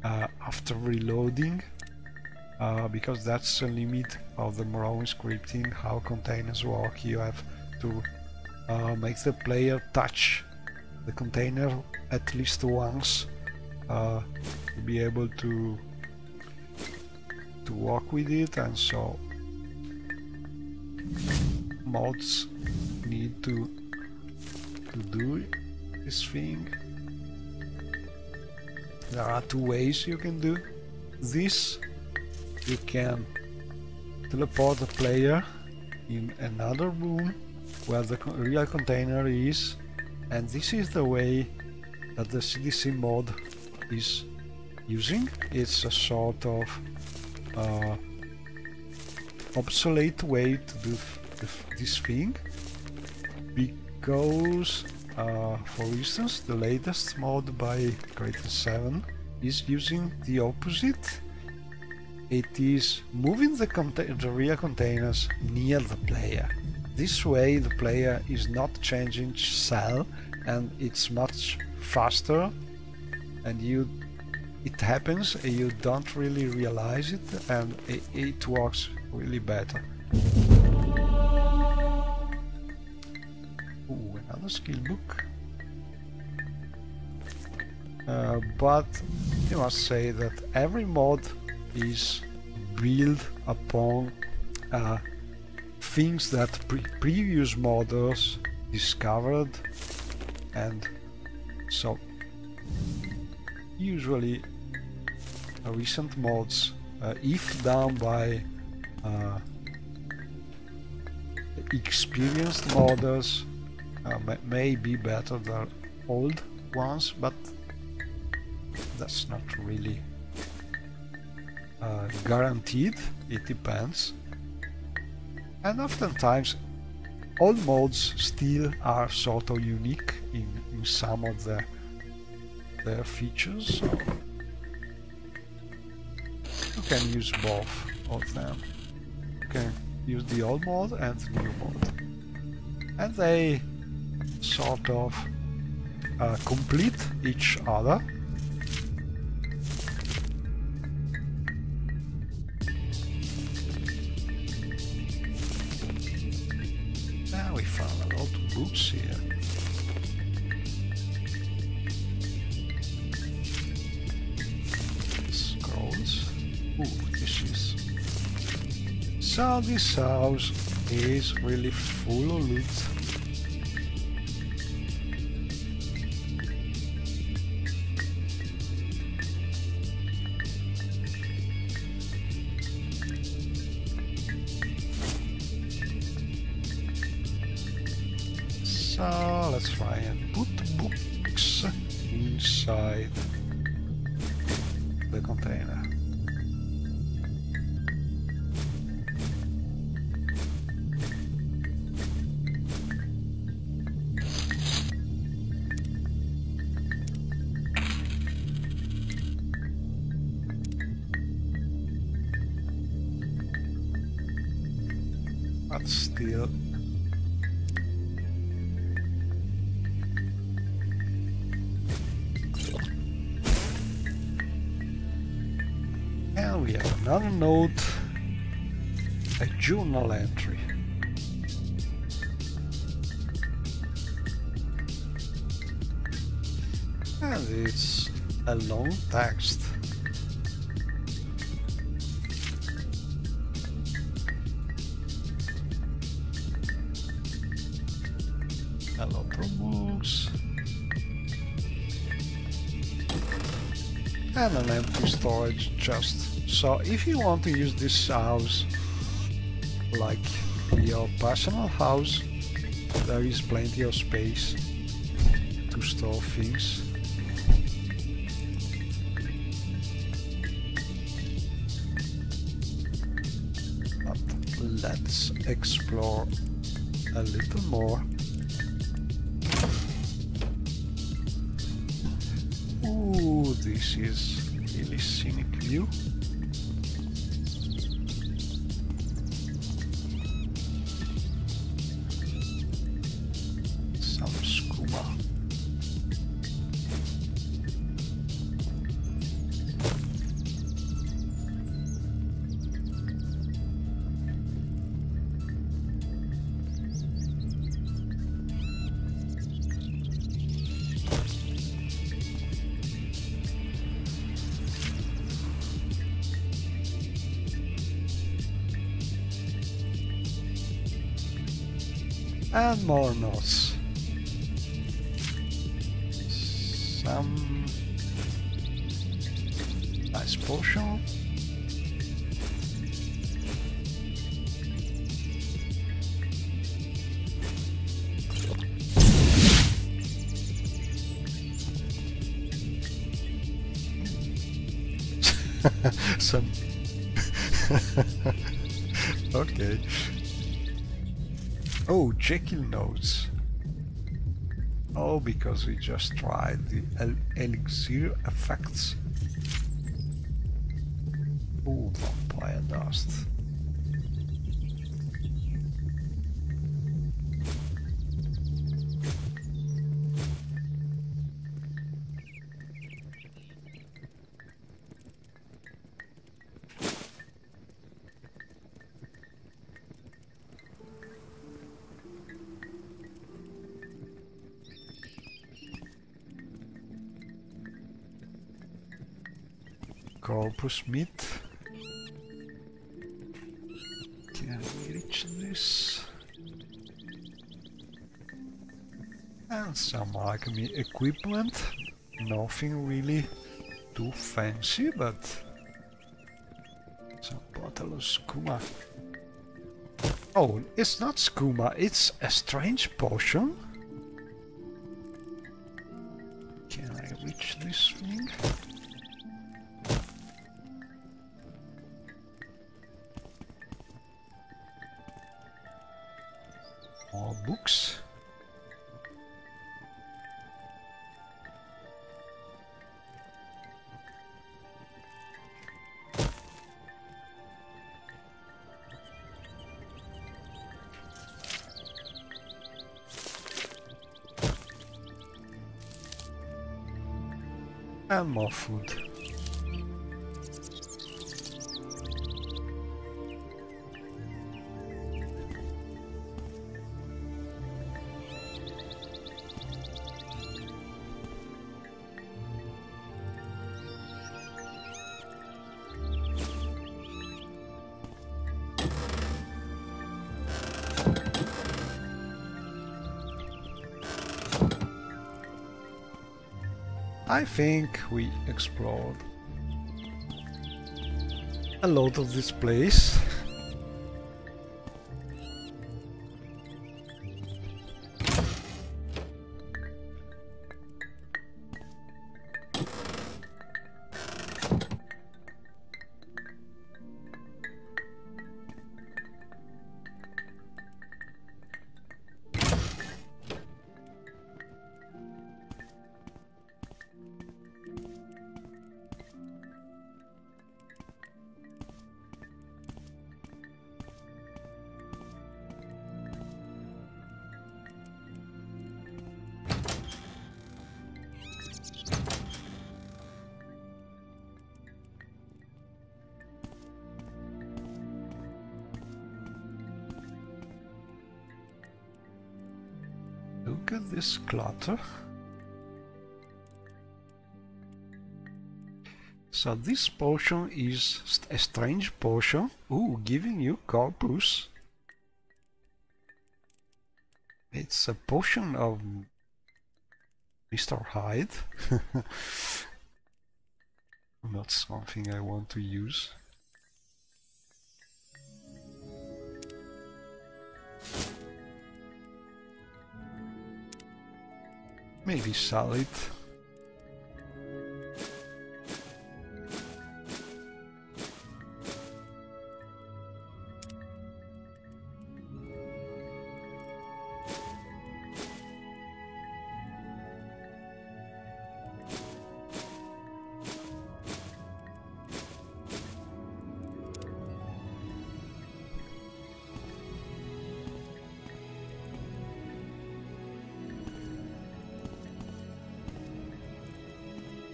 after reloading, because that's the limit of the Morrowind scripting, how containers work. You have to make the player touch the container at least once to be able to work with it, and so mods need to do this thing. There are two ways you can do this. You can teleport the player in another room where the real container is, and this is the way that the CDC mod is using. It's a sort of obsolete way to do this thing, because For instance, the latest mod by Creator 7 is using the opposite. It is moving the real containers near the player. This way the player is not changing cell and it's much faster, and it happens, you don't really realize it, and it works really better. Ooh, another skill book. But you must say that every mod is built upon things that previous modders discovered, and so usually recent mods, if done by experienced modders, may be better than old ones, but that's not really guaranteed. It depends, and oftentimes old mods still are sort of unique in some of their features, so you can use both of them. You can use the old mod and the new mod, and they sort of complete each other. Now we found a lot of books here. Scrolls. Ooh, this is... So this house is really full of loot. So let's try and put books inside the container. But still, and we have another note, a journal entry. And it's a long text. A lot of books. And an empty storage chest. So if you want to use this house like your personal house, there is plenty of space to store things. But let's explore a little more. Ooh, this is really scenic view. Some skooma. And more notes. Some nice potion. Some okay. Oh, Jekyll notes. Oh, because we just tried the elixir effects. Oh, vampire dust. Corpus meat. Can we reach this? And some alchemy equipment. Nothing really too fancy, but some bottle of skooma. Oh, it's not skooma, it's a strange potion. Can I reach this thing? More books. And more food. I think we explored a lot of this place. Look at this clutter. So this potion is a strange potion. Ooh, giving you corpus. It's a potion of Mr. Hyde. Not something I want to use. Maybe sell it.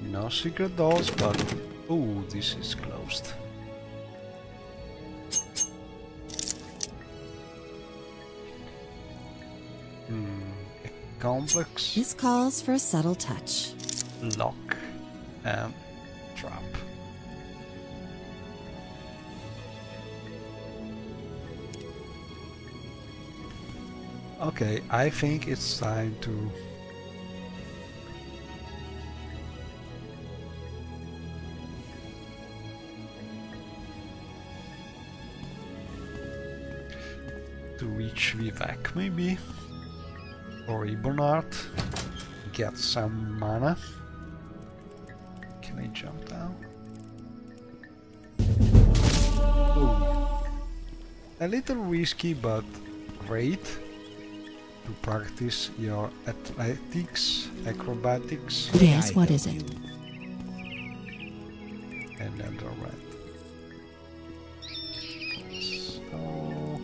No secret doors, but oh, this is closed. A complex This calls for a subtle touch. lock and trap. Okay, I think it's time to reach Vivek maybe, or Ibonart, get some mana. Can I jump down? Ooh. A little risky, but great. to practice your athletics, acrobatics, Yes, what is it? and another red. So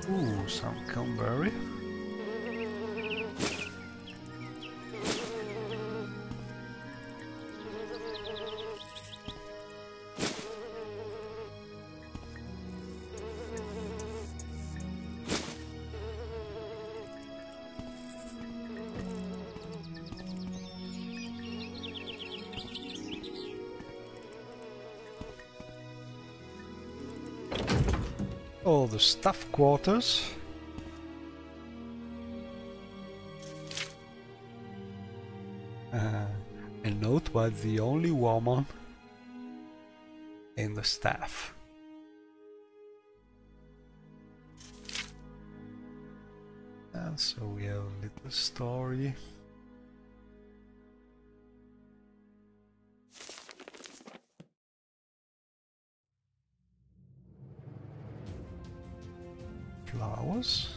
ooh, some cranberry. Oh, the staff quarters. And note was the only woman in the staff. And so we have a little story. Flowers.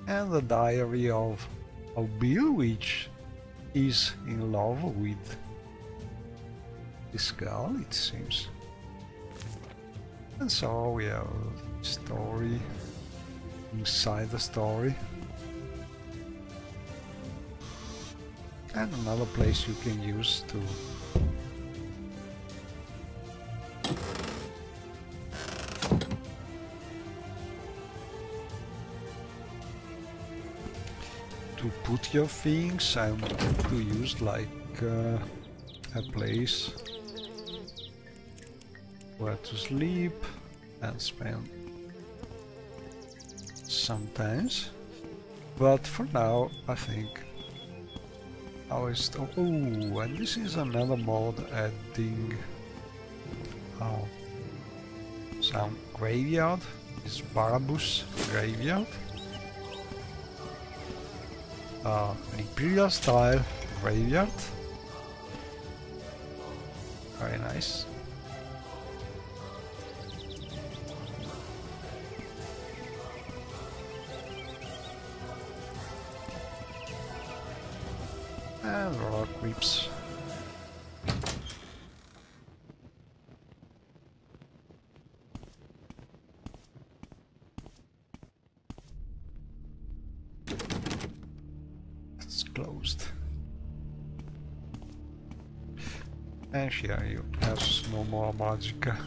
And the diary of Bill, which is in love with this girl, it seems. And so we have a story inside the story. And another place you can use to put your things and to use like a place where to sleep and spend sometimes. But for now, I think I will stop. Oh, and this is another mod adding some graveyard. This Barabus graveyard. An Imperial style graveyard. Very nice. And rock creeps. It's closed. And here you have no more magica.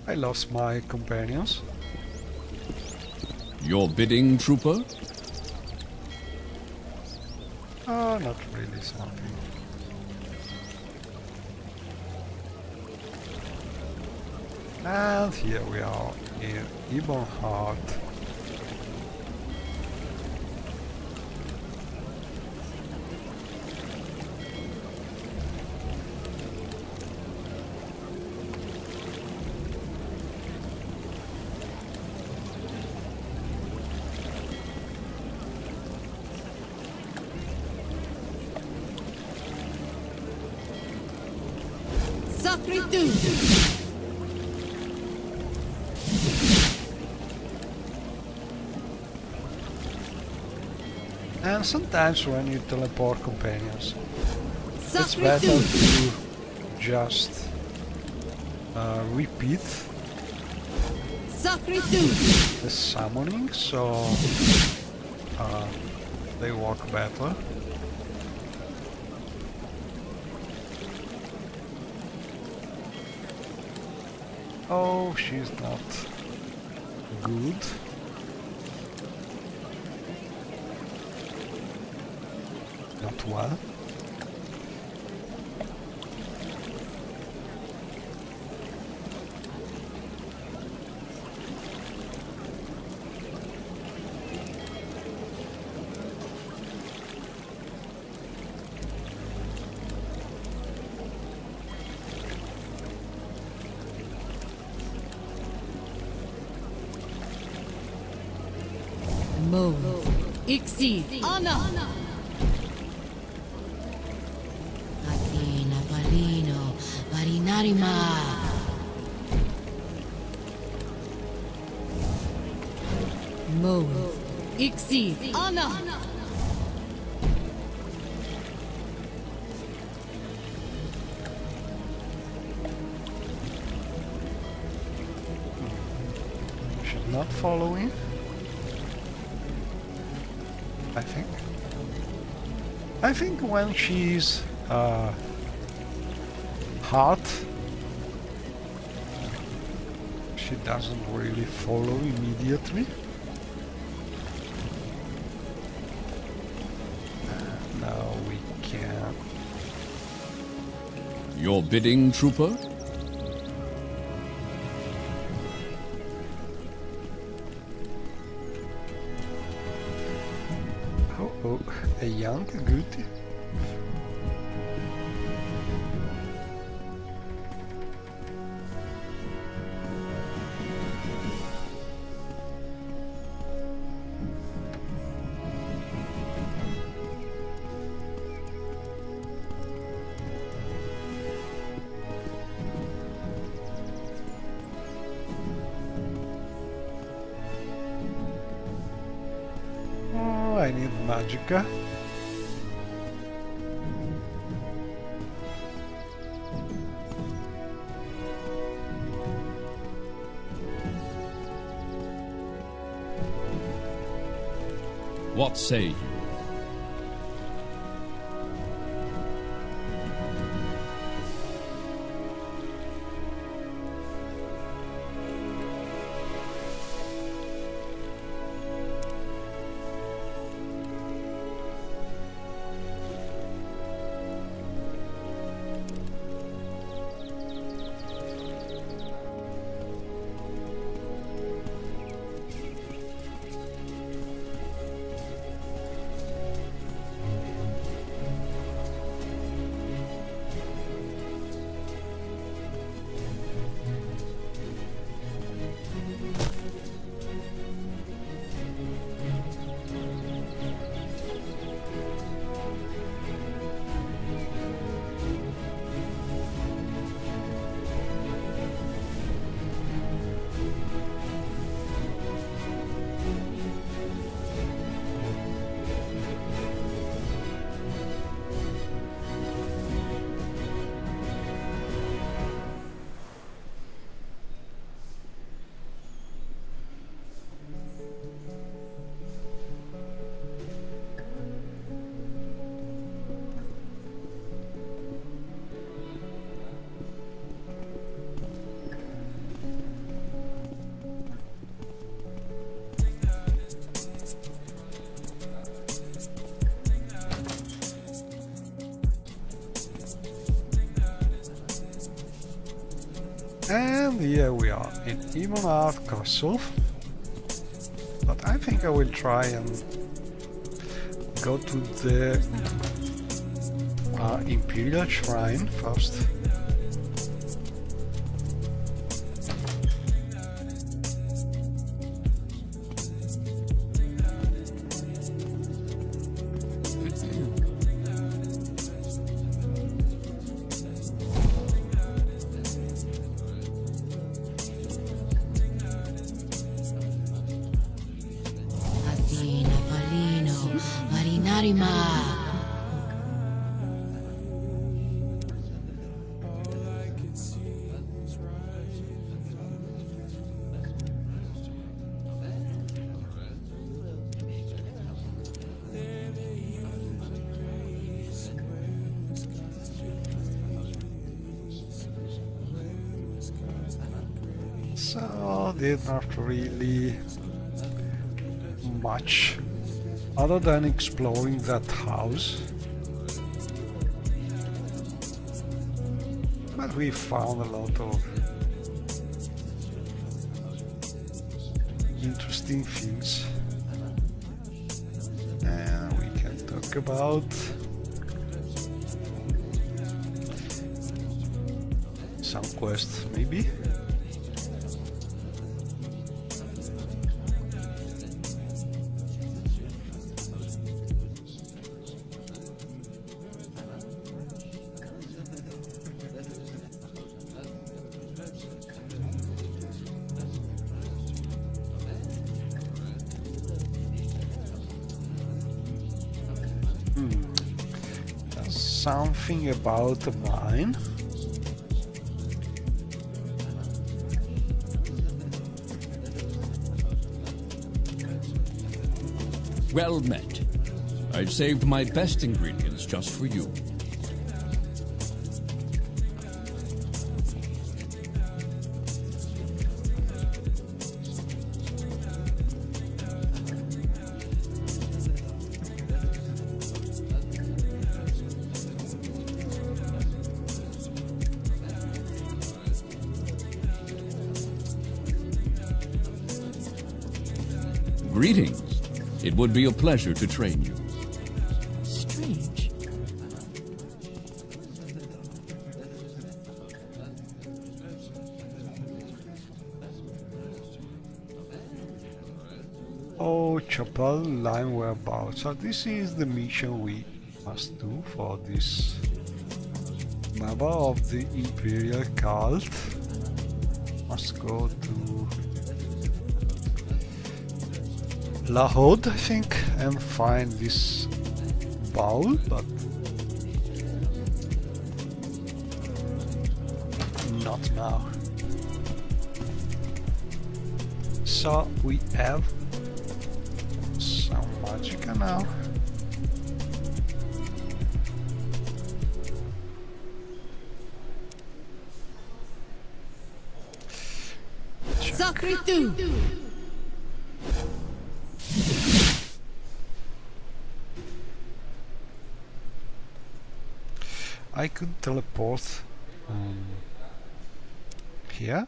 I lost my companions. Your bidding, trooper? Oh, not really something. And here we are in Ebonheart. And sometimes when you teleport companions, it's better to just repeat Sacritus. the summoning, so they work better. Oh, she's not good. Not well. Mo. Ixi. Anna. Athena, Valino, Varinarima. Mo. Ixi. Anna. She's not following. I think when she's hot, she doesn't really follow immediately. Now we can. Your bidding, trooper? Oh, a young goodie. Oh, I need Magica. What say you? And here we are in Imonard Castle. But I think I will try and go to the Imperial Shrine first. Athena, Valino, Varinarima. So did not really much other than exploring that house. But we found a lot of interesting things. And we can talk about some quests, maybe. Something about the mine. Well met. I've saved my best ingredients just for you. Greetings. It would be a pleasure to train you. Strange. Oh, Chapel Lime whereabouts. So this is the mission we must do for this member of the Imperial cult. Must go to Lahod, I think, and find this bowl, but not now. So we have some magicka now. Sakritu. I could teleport here,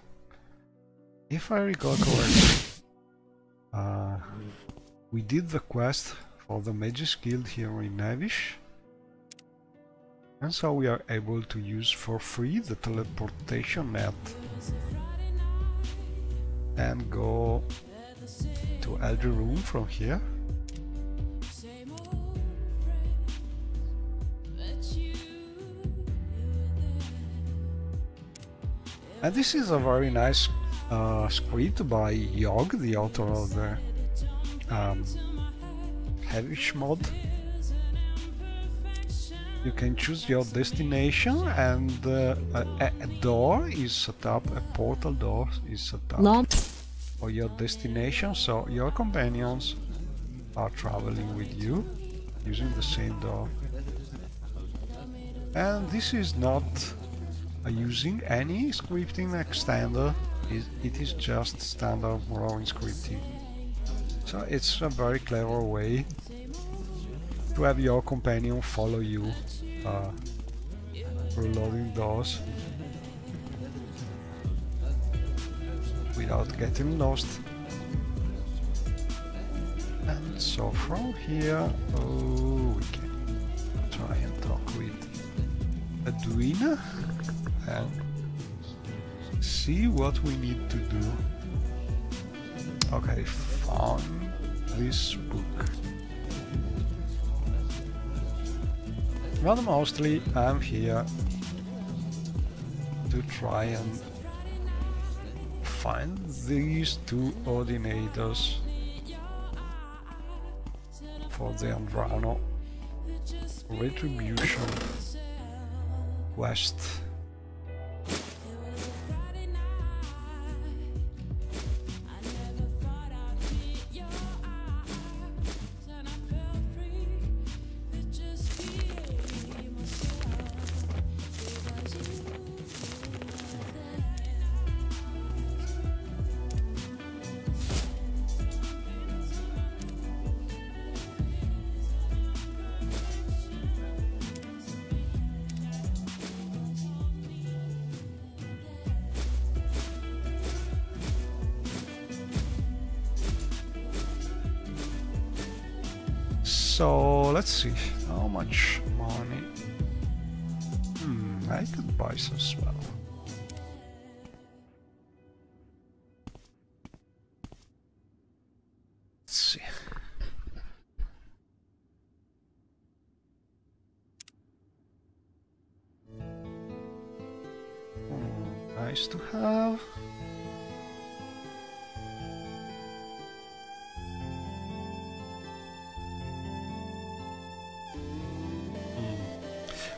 if I recall correctly. We did the quest for the Mage's Guild here in Navish, and so we are able to use for free the teleportation net and go to Elder Room from here. And this is a very nice script by Yogg, the author of the Hellish mod. You can choose your destination, and a door is set up, a portal door is set up for your destination, so your companions are traveling with you using the same door. And this is not using any scripting extender, it is just standard Morrowind scripting. So it's a very clever way to have your companion follow you through loading doors without getting lost. And so from here, we can try and talk with Edwina and see what we need to do. Okay, found this book. Well, mostly I'm here to try and find these two ordinators for the Andrano Retribution quest. So let's see how much money. I could buy some spell. Let's see. Nice to have.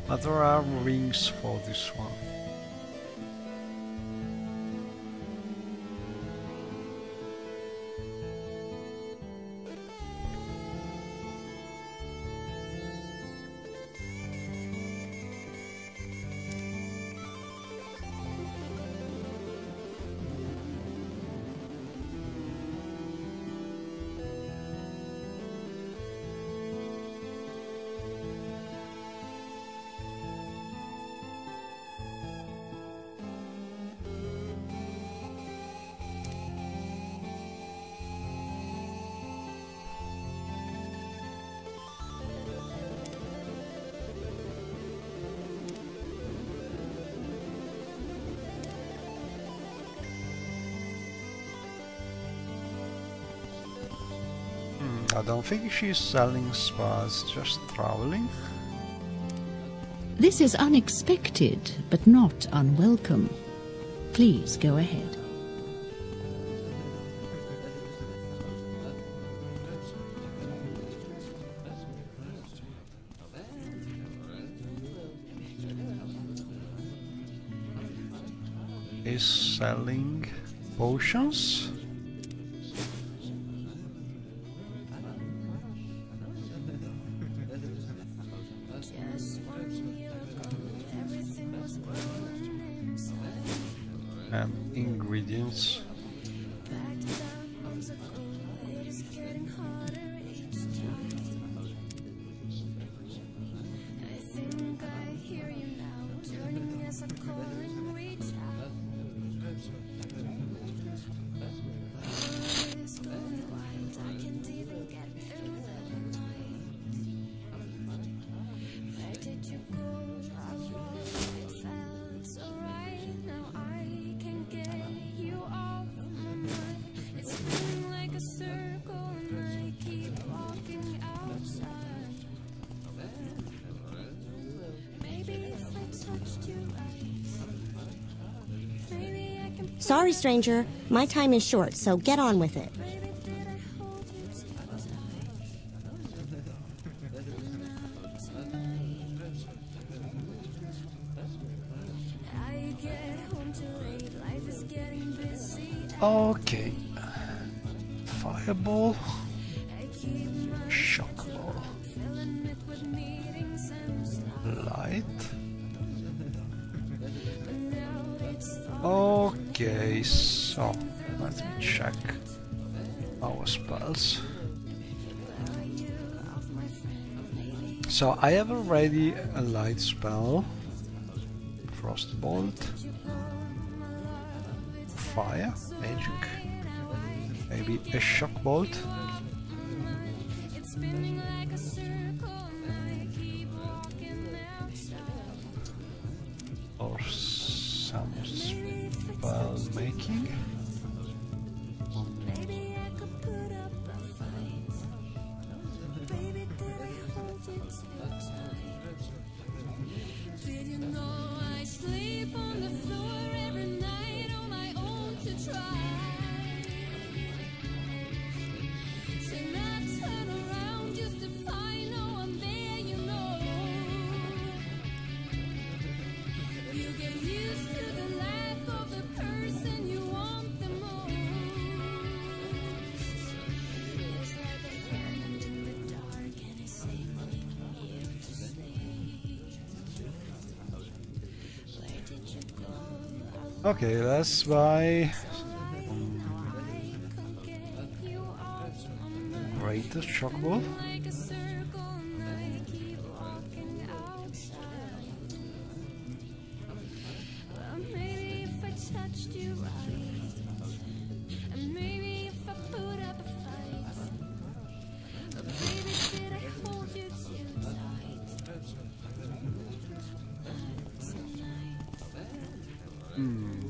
But there are rings for this one. I don't think she's selling spas, just traveling. This is unexpected, but not unwelcome. Please go ahead. Is selling potions. And ingredients. Sorry, stranger. My time is short, so get on with it. Okay. Fireball. Shock ball. Light. Okay, so let me check our spells. So I have already a light spell, Frostbolt, fire, magic, maybe a shock bolt. Or some spell making. Okay, let's buy greatest shock ball.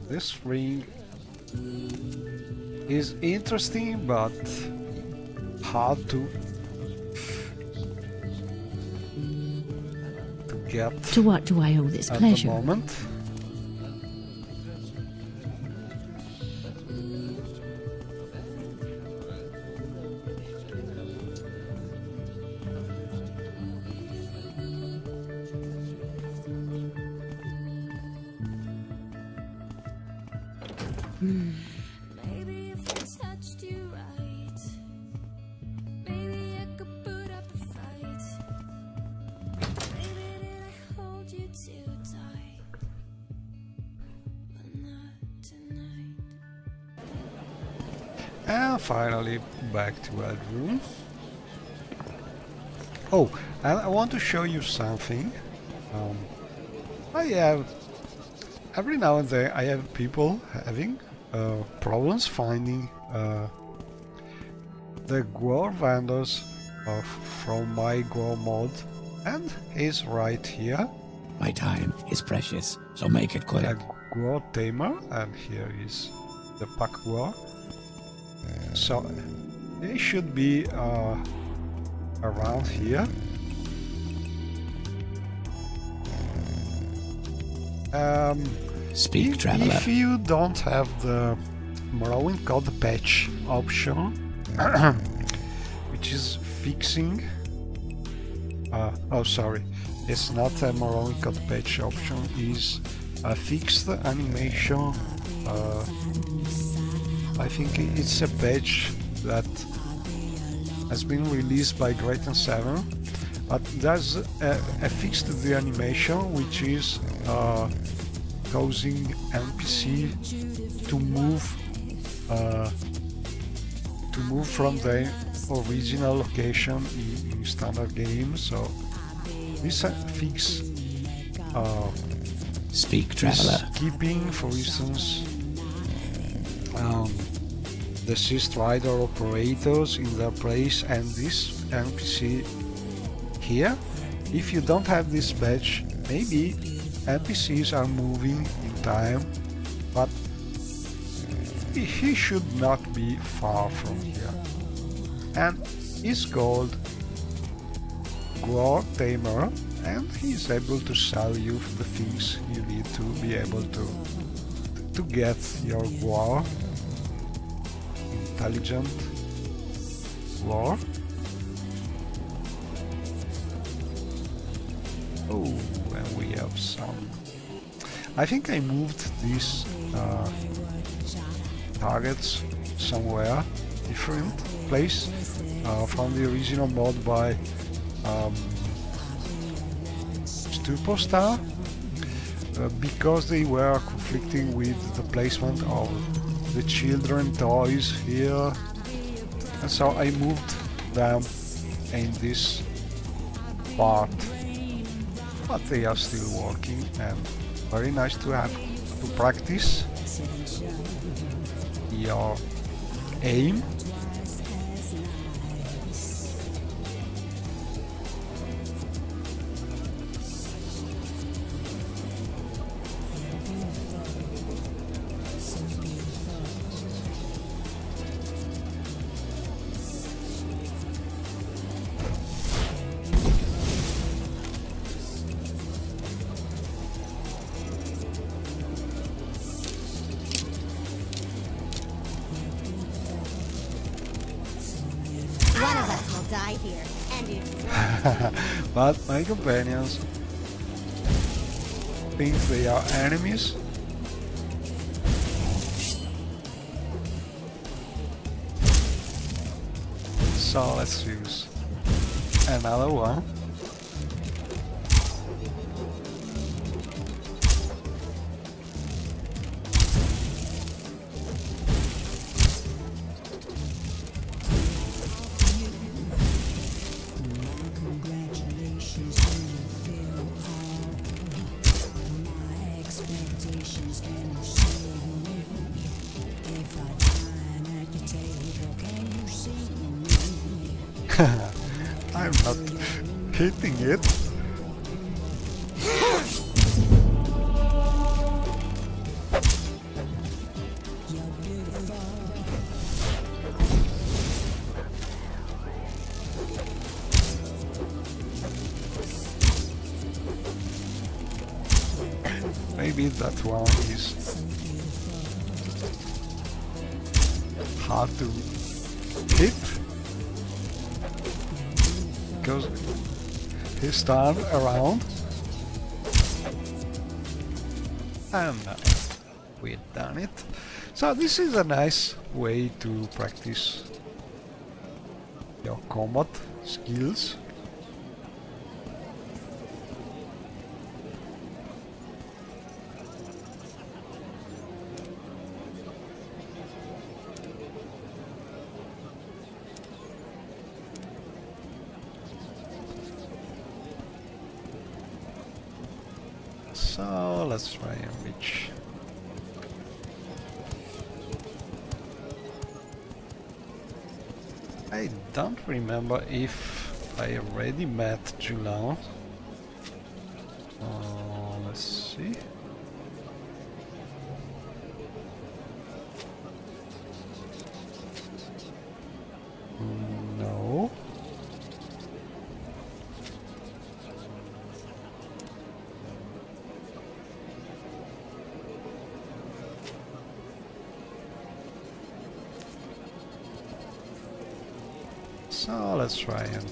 This ring is interesting, but hard to get. To what do I owe this at pleasure? the moment. Maybe if I touched you right, maybe I could put up a fight. Maybe did I hold you too tight, but not tonight. And finally back to that room. Oh, and I want to show you something. I have every now and then I have people having problems finding the Gore vendors from my Gore mod, and he's right here. My time is precious, so make it quick. A Gore tamer, and here is the pack Gore. So they should be around here. Speak, traveler. If you don't have the Morrowind code patch option, which is fixing. Oh, sorry, it's not a Morrowind code patch option. Is a fixed animation. I think it's a patch that has been released by Grayton 7, but there's a fixed the animation, which is causing NPC to move from the original location in standard game. So this fix Speak, traveler. is keeping, for instance, the Assist Rider operators in their place, and this NPC here. If you don't have this badge, maybe NPCs are moving in time, but he should not be far from here. And he's called Gore Tamer, and he's able to sell you the things you need to be able to get your Gore. Intelligent Gore. Oh, and we have some. I think I moved these targets somewhere different place from the original mod by Stupostar, because they were conflicting with the placement of the children toys here, and so I moved them in this part, but they are still working and very nice to have to practice your aim. One of us will die here, and it's But my companions think they are enemies. So let's use another one. I'm not hitting it. maybe that one is hard to hit because he's turned around. And we've done it. So this is a nice way to practice your combat skills. So let's try and reach. I don't remember if I already met Julian. Let's see. No. So let's try and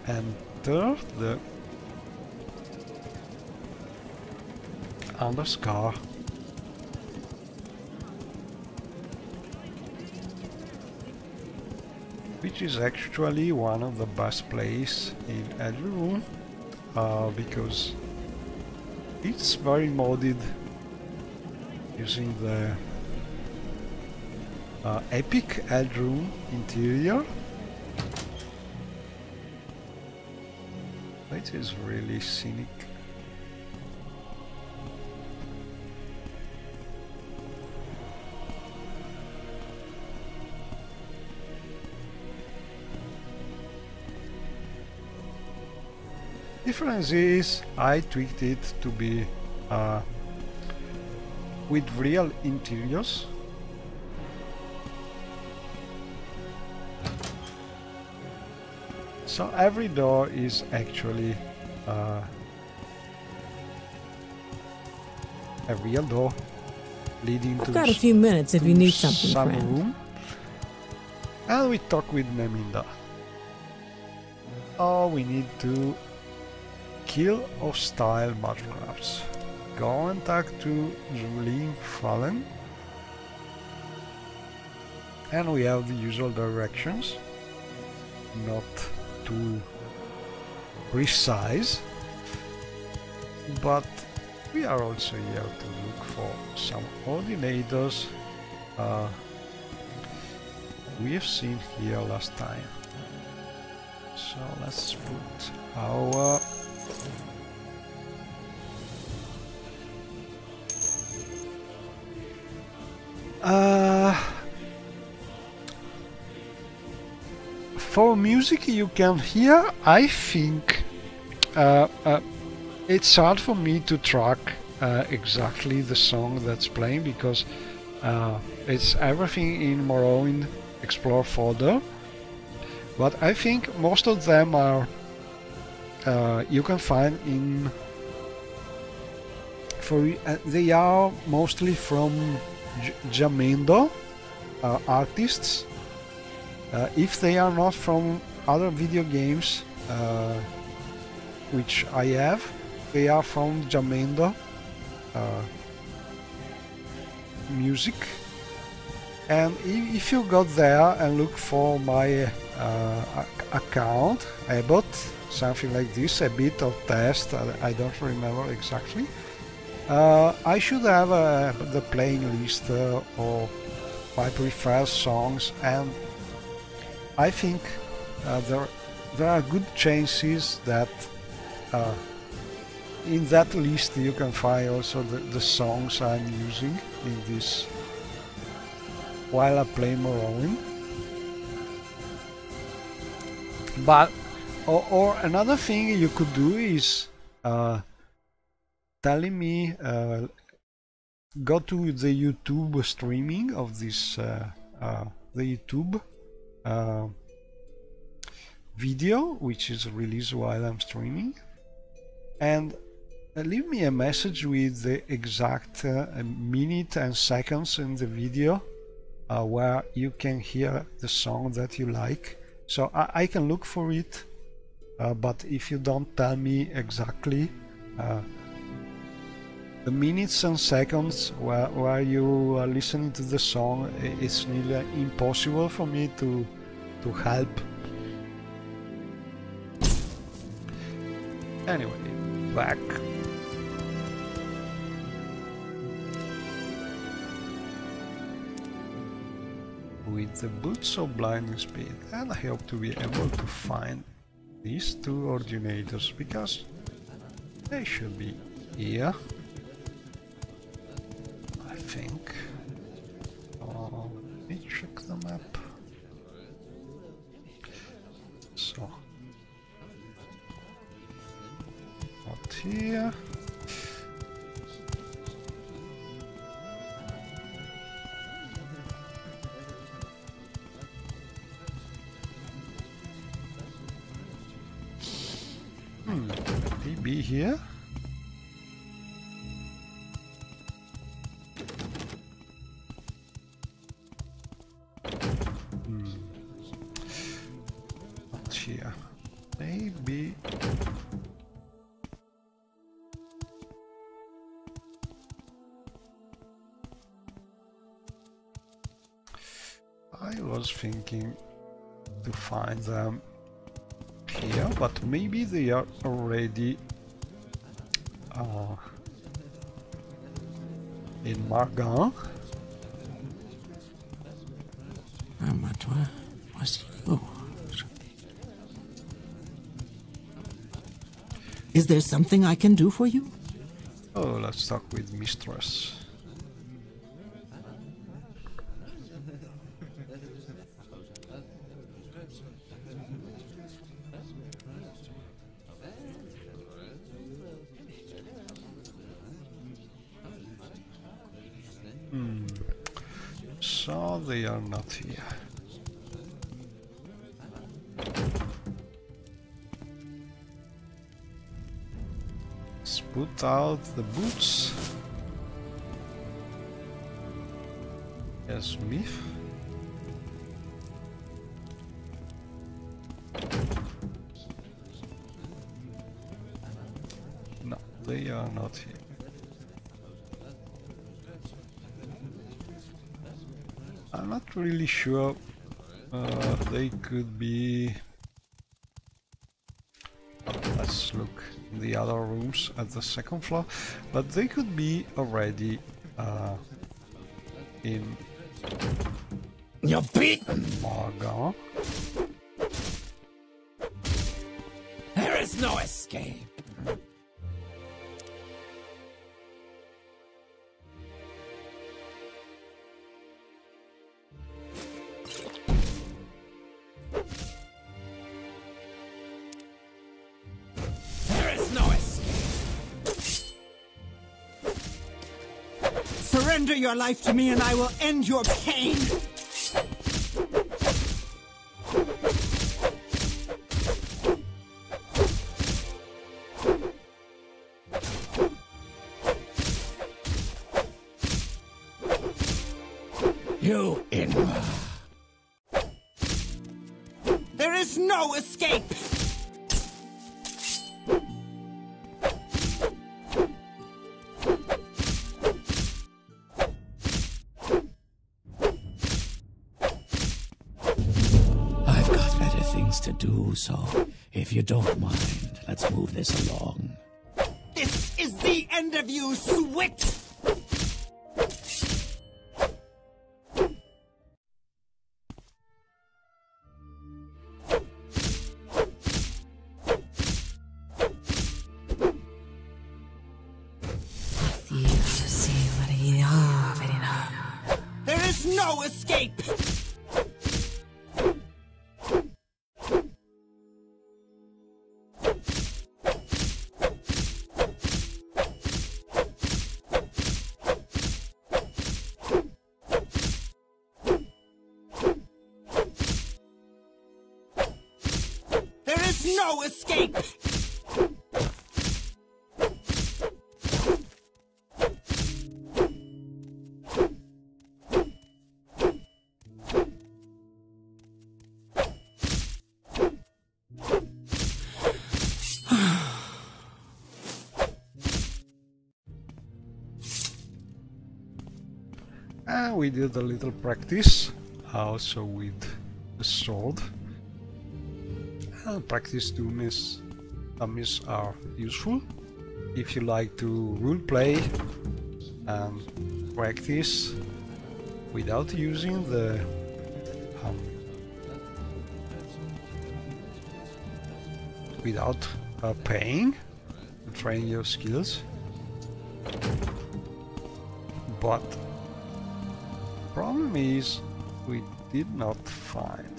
enter the underscore. Which is actually one of the best places in every room because it's very modded using the epic headroom interior. It is really scenic. Difference is I tweaked it to be with real interiors. So every door is actually a real door leading to I've got a few minutes if you need something, some friend. room. And we talk with Meminda. Oh, we need to kill hostile mudcrabs. Go and talk to Julien Fallen. And we have the usual directions. Not too precise, but we are also here to look for some ordinators we have seen here last time. So let's put our for music you can hear, I think it's hard for me to track exactly the song that's playing because it's everything in Morrowind Explore folder, but I think most of them are you can find in they are mostly from Jamendo artists. If they are not from other video games which I have, they are from Jamendo music. And if you go there and look for my account, abot, something like this, a bit of test, I don't remember exactly. I should have the playing list or my preferred songs, and I think there are good chances that in that list you can find also the songs I'm using in this while I play Morrowind. But or another thing you could do is telling me go to the YouTube streaming of this the YouTube video which is released while I'm streaming, and leave me a message with the exact minute and seconds in the video where you can hear the song that you like, so I can look for it, but if you don't tell me exactly the minutes and seconds where you are listening to the song, it's nearly impossible for me to help. Anyway, back. With the boots of blinding speed, and I hope to be able to find these two originators, because they should be here, I think. Let me check the map. So, not here. Could he be here? Not here. Maybe. I was thinking to find them here, but maybe they are already in Margan. Is there something I can do for you? Oh, let's talk with Mistress. So they are not here. Let's put out the boots. Yes, Smith. No, they are not here. I'm not really sure. They could be. Let's look in the other rooms at the second floor, but they could be already in. You're beaten. Margan. There is no escape. Surrender your life to me and I will end your pain! You Inra. There is no escape! To do, so if you don't mind, let's move this along. This is the end of you, Swit! There is no escape! No escape! And we did a little practice also with the sword. And practice dummies are useful if you like to roleplay and practice without using the without paying to train your skills. But problem is we did not find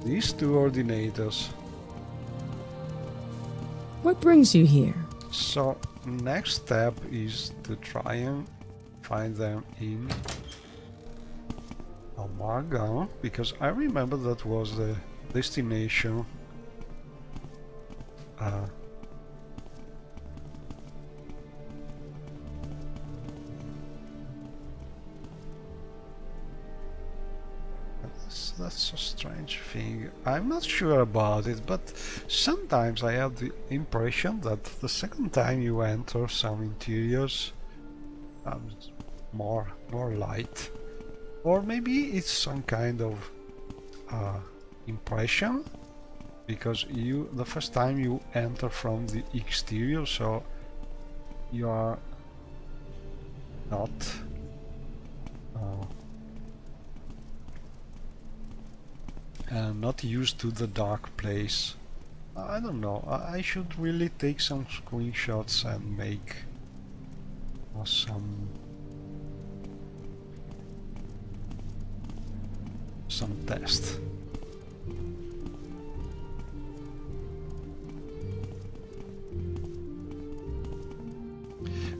these two ordinators. What brings you here? So next step is to try and find them in Amargan, because I remember that was the destination. That's a strange thing. I'm not sure about it, but sometimes I have the impression that the second time you enter some interiors, more light, or maybe it's some kind of impression, because the first time you enter from the exterior, so you are not not used to the dark place. I don't know, I should really take some screenshots and make some test.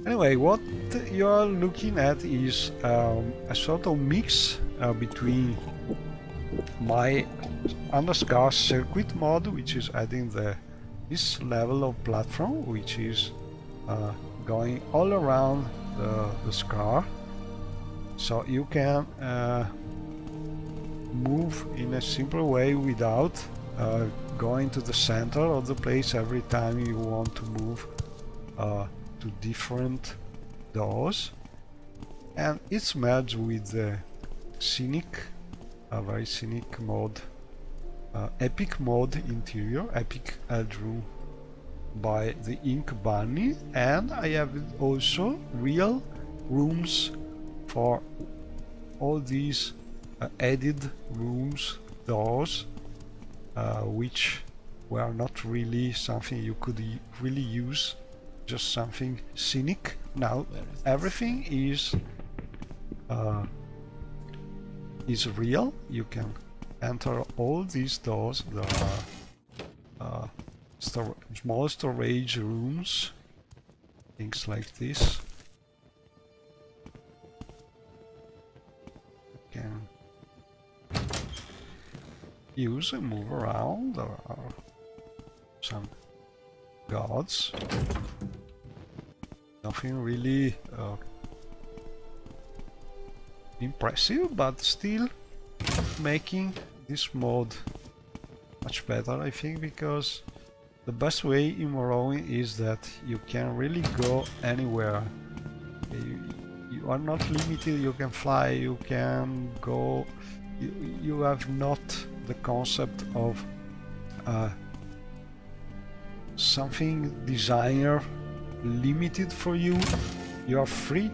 Anyway, what you're looking at is a sort of mix between my underscore circuit mod, which is adding this level of platform, which is going all around the scar, so you can move in a simple way without going to the center of the place every time you want to move to different doors. And it's merged with the scenic, a very scenic mode, epic mode interior, epic room by the Ink Bunny, and I have also real rooms for all these added rooms, doors, which were not really something you could really use, just something scenic. Now everything is real. You can enter all these doors. There are small storage rooms, things like this. You can use and move around. There are some guards. Nothing really impressive, but still making this mode much better, I think, because the best way in Morrowind is that you can really go anywhere. You are not limited, you can fly, you can go, you have not the concept of something designer limited for you. You are free,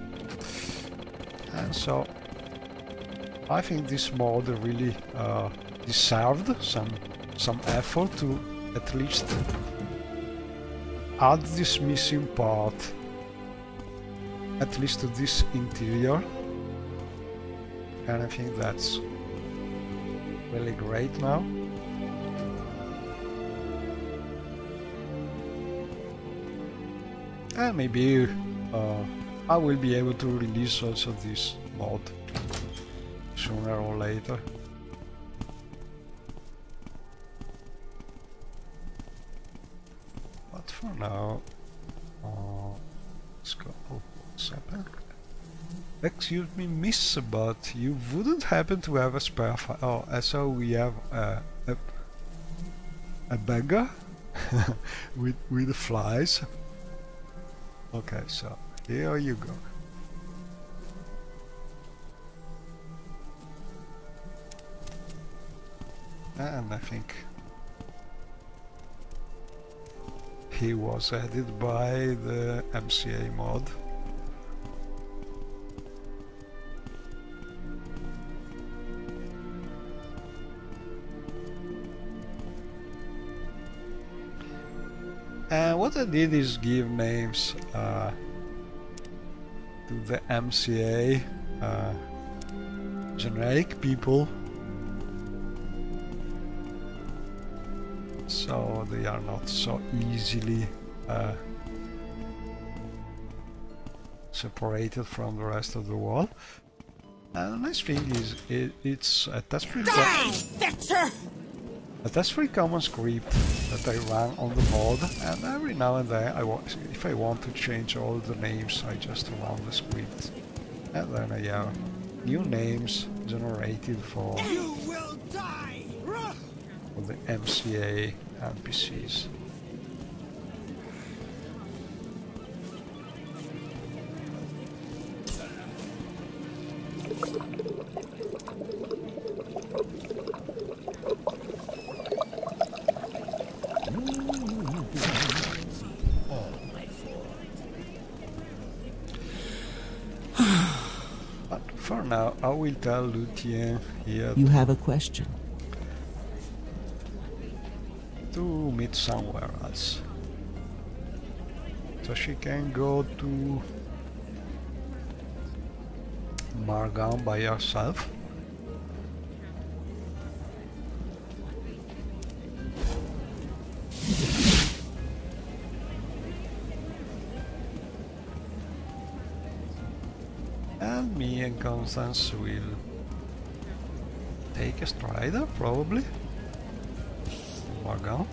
and so I think this mod really deserved some effort to at least add this missing part, at least to this interior, and I think that's really great now. And maybe I will be able to release also this mod sooner or later. But for now, let's go. Oh, what's happened? Excuse me, miss, but you wouldn't happen to have a spare file? Oh, so we have a beggar with flies. Okay, so here you go. And I think he was added by the MCA mod. And what I did is give names to the MCA generic people, so they are not so easily separated from the rest of the world. And the nice thing is it's a test-free common script that I run on the mod, and every now and then if I want to change all the names, I just run the script, and then I have new names generated for the MCA NPCs. For now, I will tell Lutien here You have a question. to meet somewhere else, so she can go to Margan by herself. And me and Constance will take a strider, probably. Margan.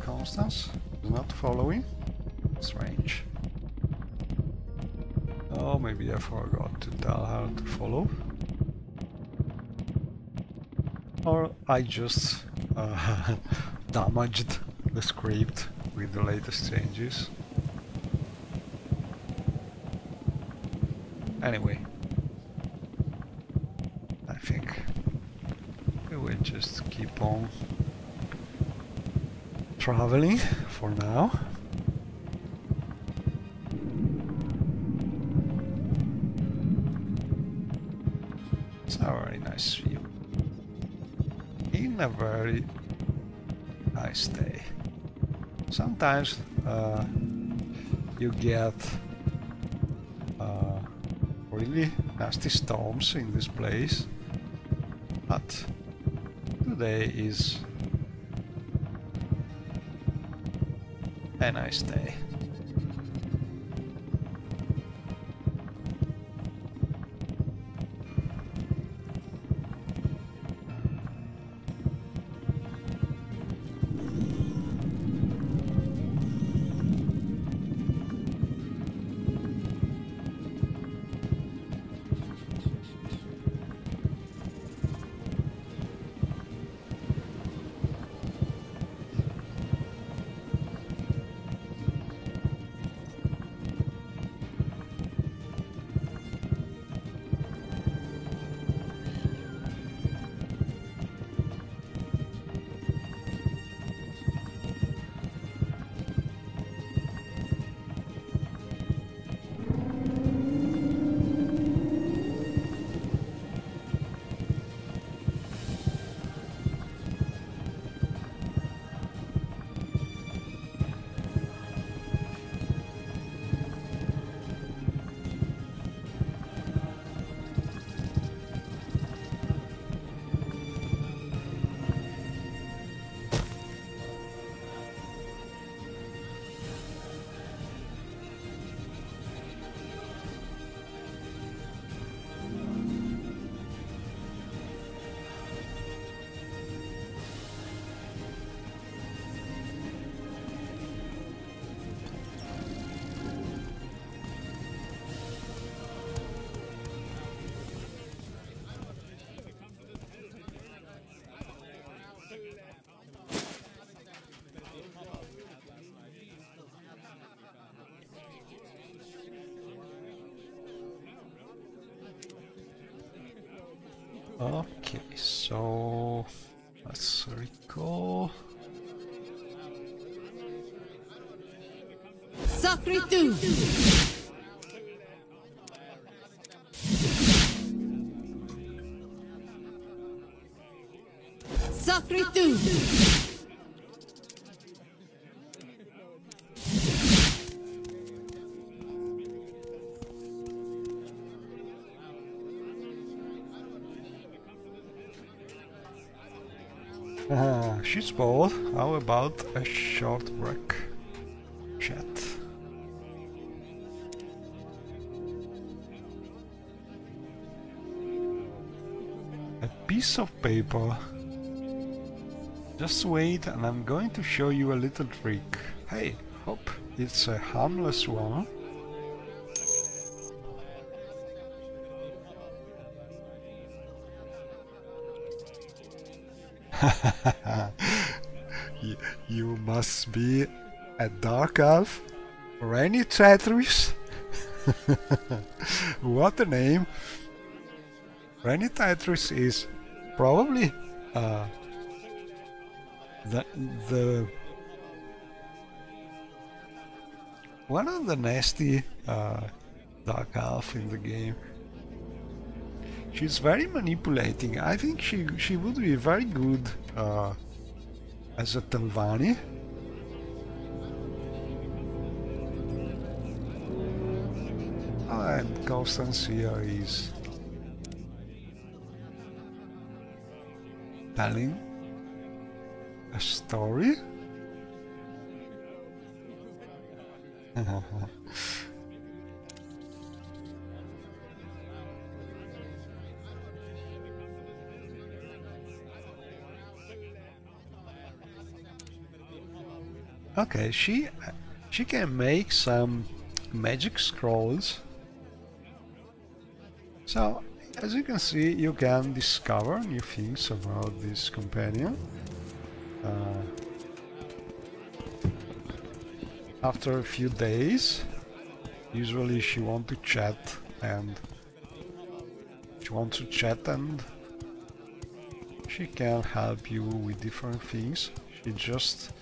Constance is not following. Strange. Oh, maybe I forgot to tell her to follow. Or I just damaged the script with the latest changes. Anyway, I think we will just keep on traveling for now. It's a very nice view in a very nice day. Sometimes you get really nasty storms in this place, but today is a nice day. Okay, so let's recall. Sacré tu! Sacré tu! She's bored. How about a short break? Chat. A piece of paper. Just wait and I'm going to show you a little trick. Hey, hope it's a harmless one. You must be a dark elf or any Tetris. What a name! Renny Tetris is probably the one of the nasty dark elf in the game. She's very manipulating. I think she would be very good as a Telvanni. And Constance here is telling a story. Okay, she can make some magic scrolls. So, as you can see, you can discover new things about this companion. After a few days, usually she wants to chat and she can help you with different things. She just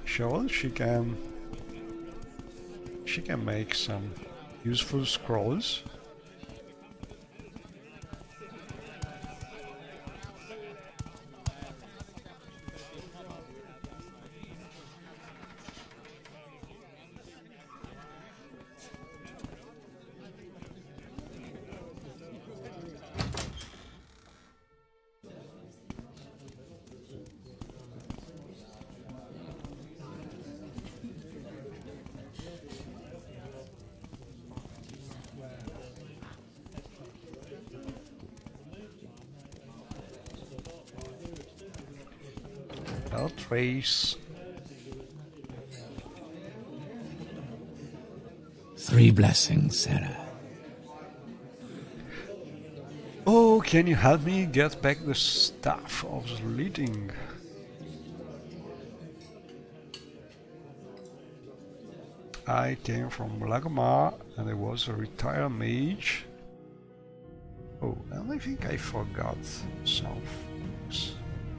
shows she can make some useful scrolls. Trace. 3 blessings, Sarah. Oh, can you help me get back the staff of leading? I came from Lagomar and I was a retired mage. Oh, and I think I forgot some things.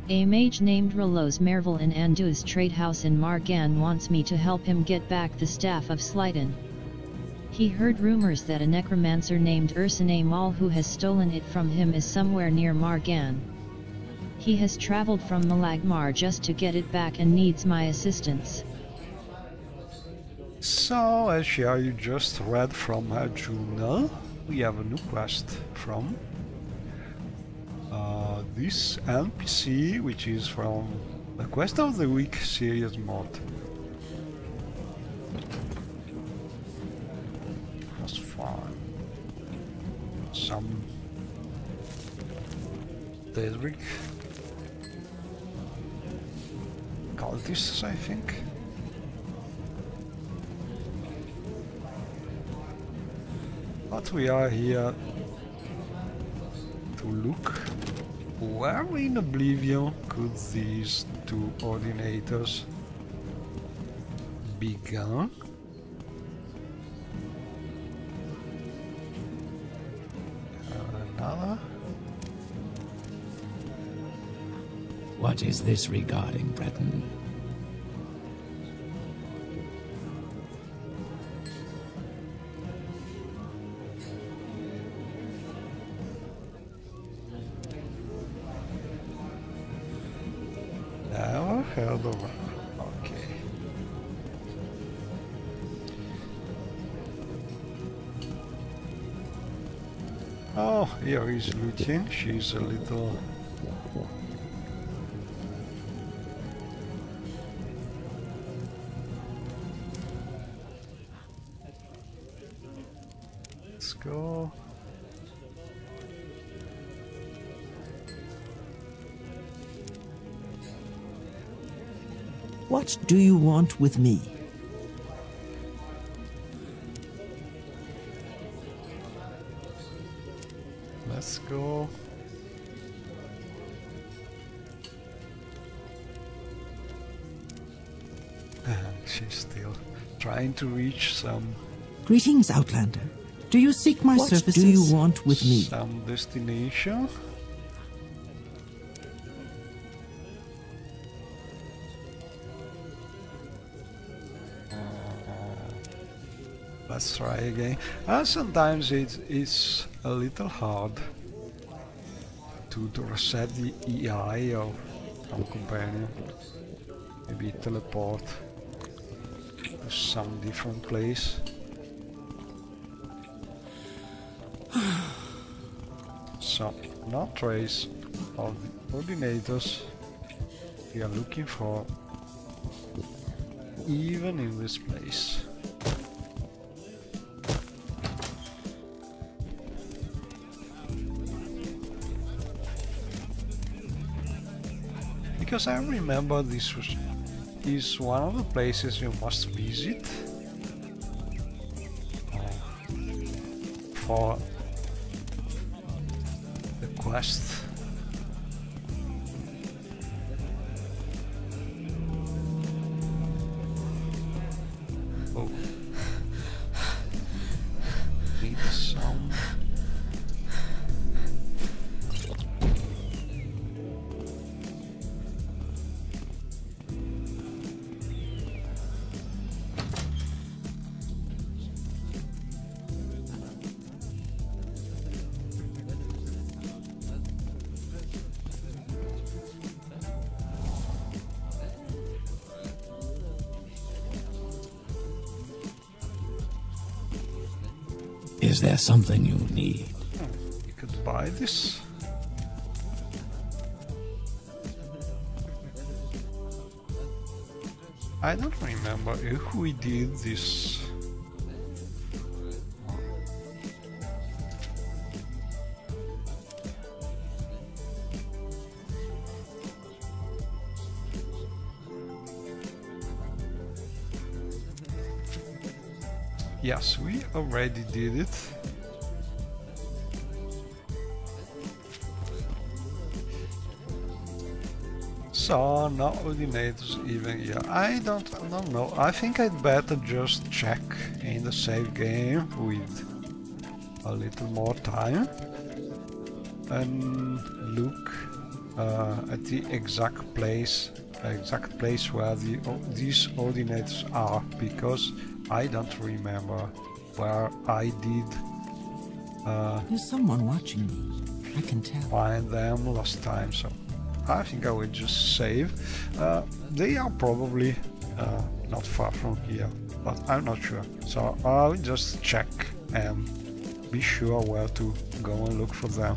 A mage named Rolos Merville in Andu's trade house in Margan wants me to help him get back the staff of Slyden. He heard rumors that a necromancer named Ursine Mal who has stolen it from him is somewhere near Margan. He has traveled from Malagmar just to get it back and needs my assistance. So, as you just read from her journal, we have a new quest from this NPC, which is from the Quest of the Week series mod. Just find some Daedric cultists, I think. But we are here to look. Where in Oblivion could these 2 ordinators be gone? What is this regarding, Breton? Never heard of her. Okay. Oh, here is Lucian. She's a little... Let's go. What do you want with me? Let's go. She's still trying to reach some... Greetings, Outlander. Do you seek my services? What do you want with me? Some destination. Let's try again. Sometimes it is a little hard to reset the EI of some companion. Maybe teleport to some different place. So, no trace of the coordinators we are looking for, even in this place. Because I remember this is one of the places you must visit for the quest. Oh, need some. Is there something you need? You could buy this. I don't remember if we did this. Yes, we already did it. So, no coordinators even here. I don't know. I think I'd better just check in the save game with a little more time and look at the exact place where these coordinators are, because I don't remember where I did There's someone watching me. I can tell. Find them last time, so I think I will just save. They are probably not far from here, but I'm not sure. So I'll just check and be sure where to go and look for them.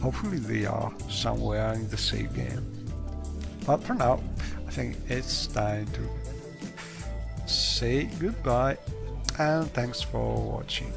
Hopefully they are somewhere in the save game. But for now, I think it's time to say goodbye and thanks for watching.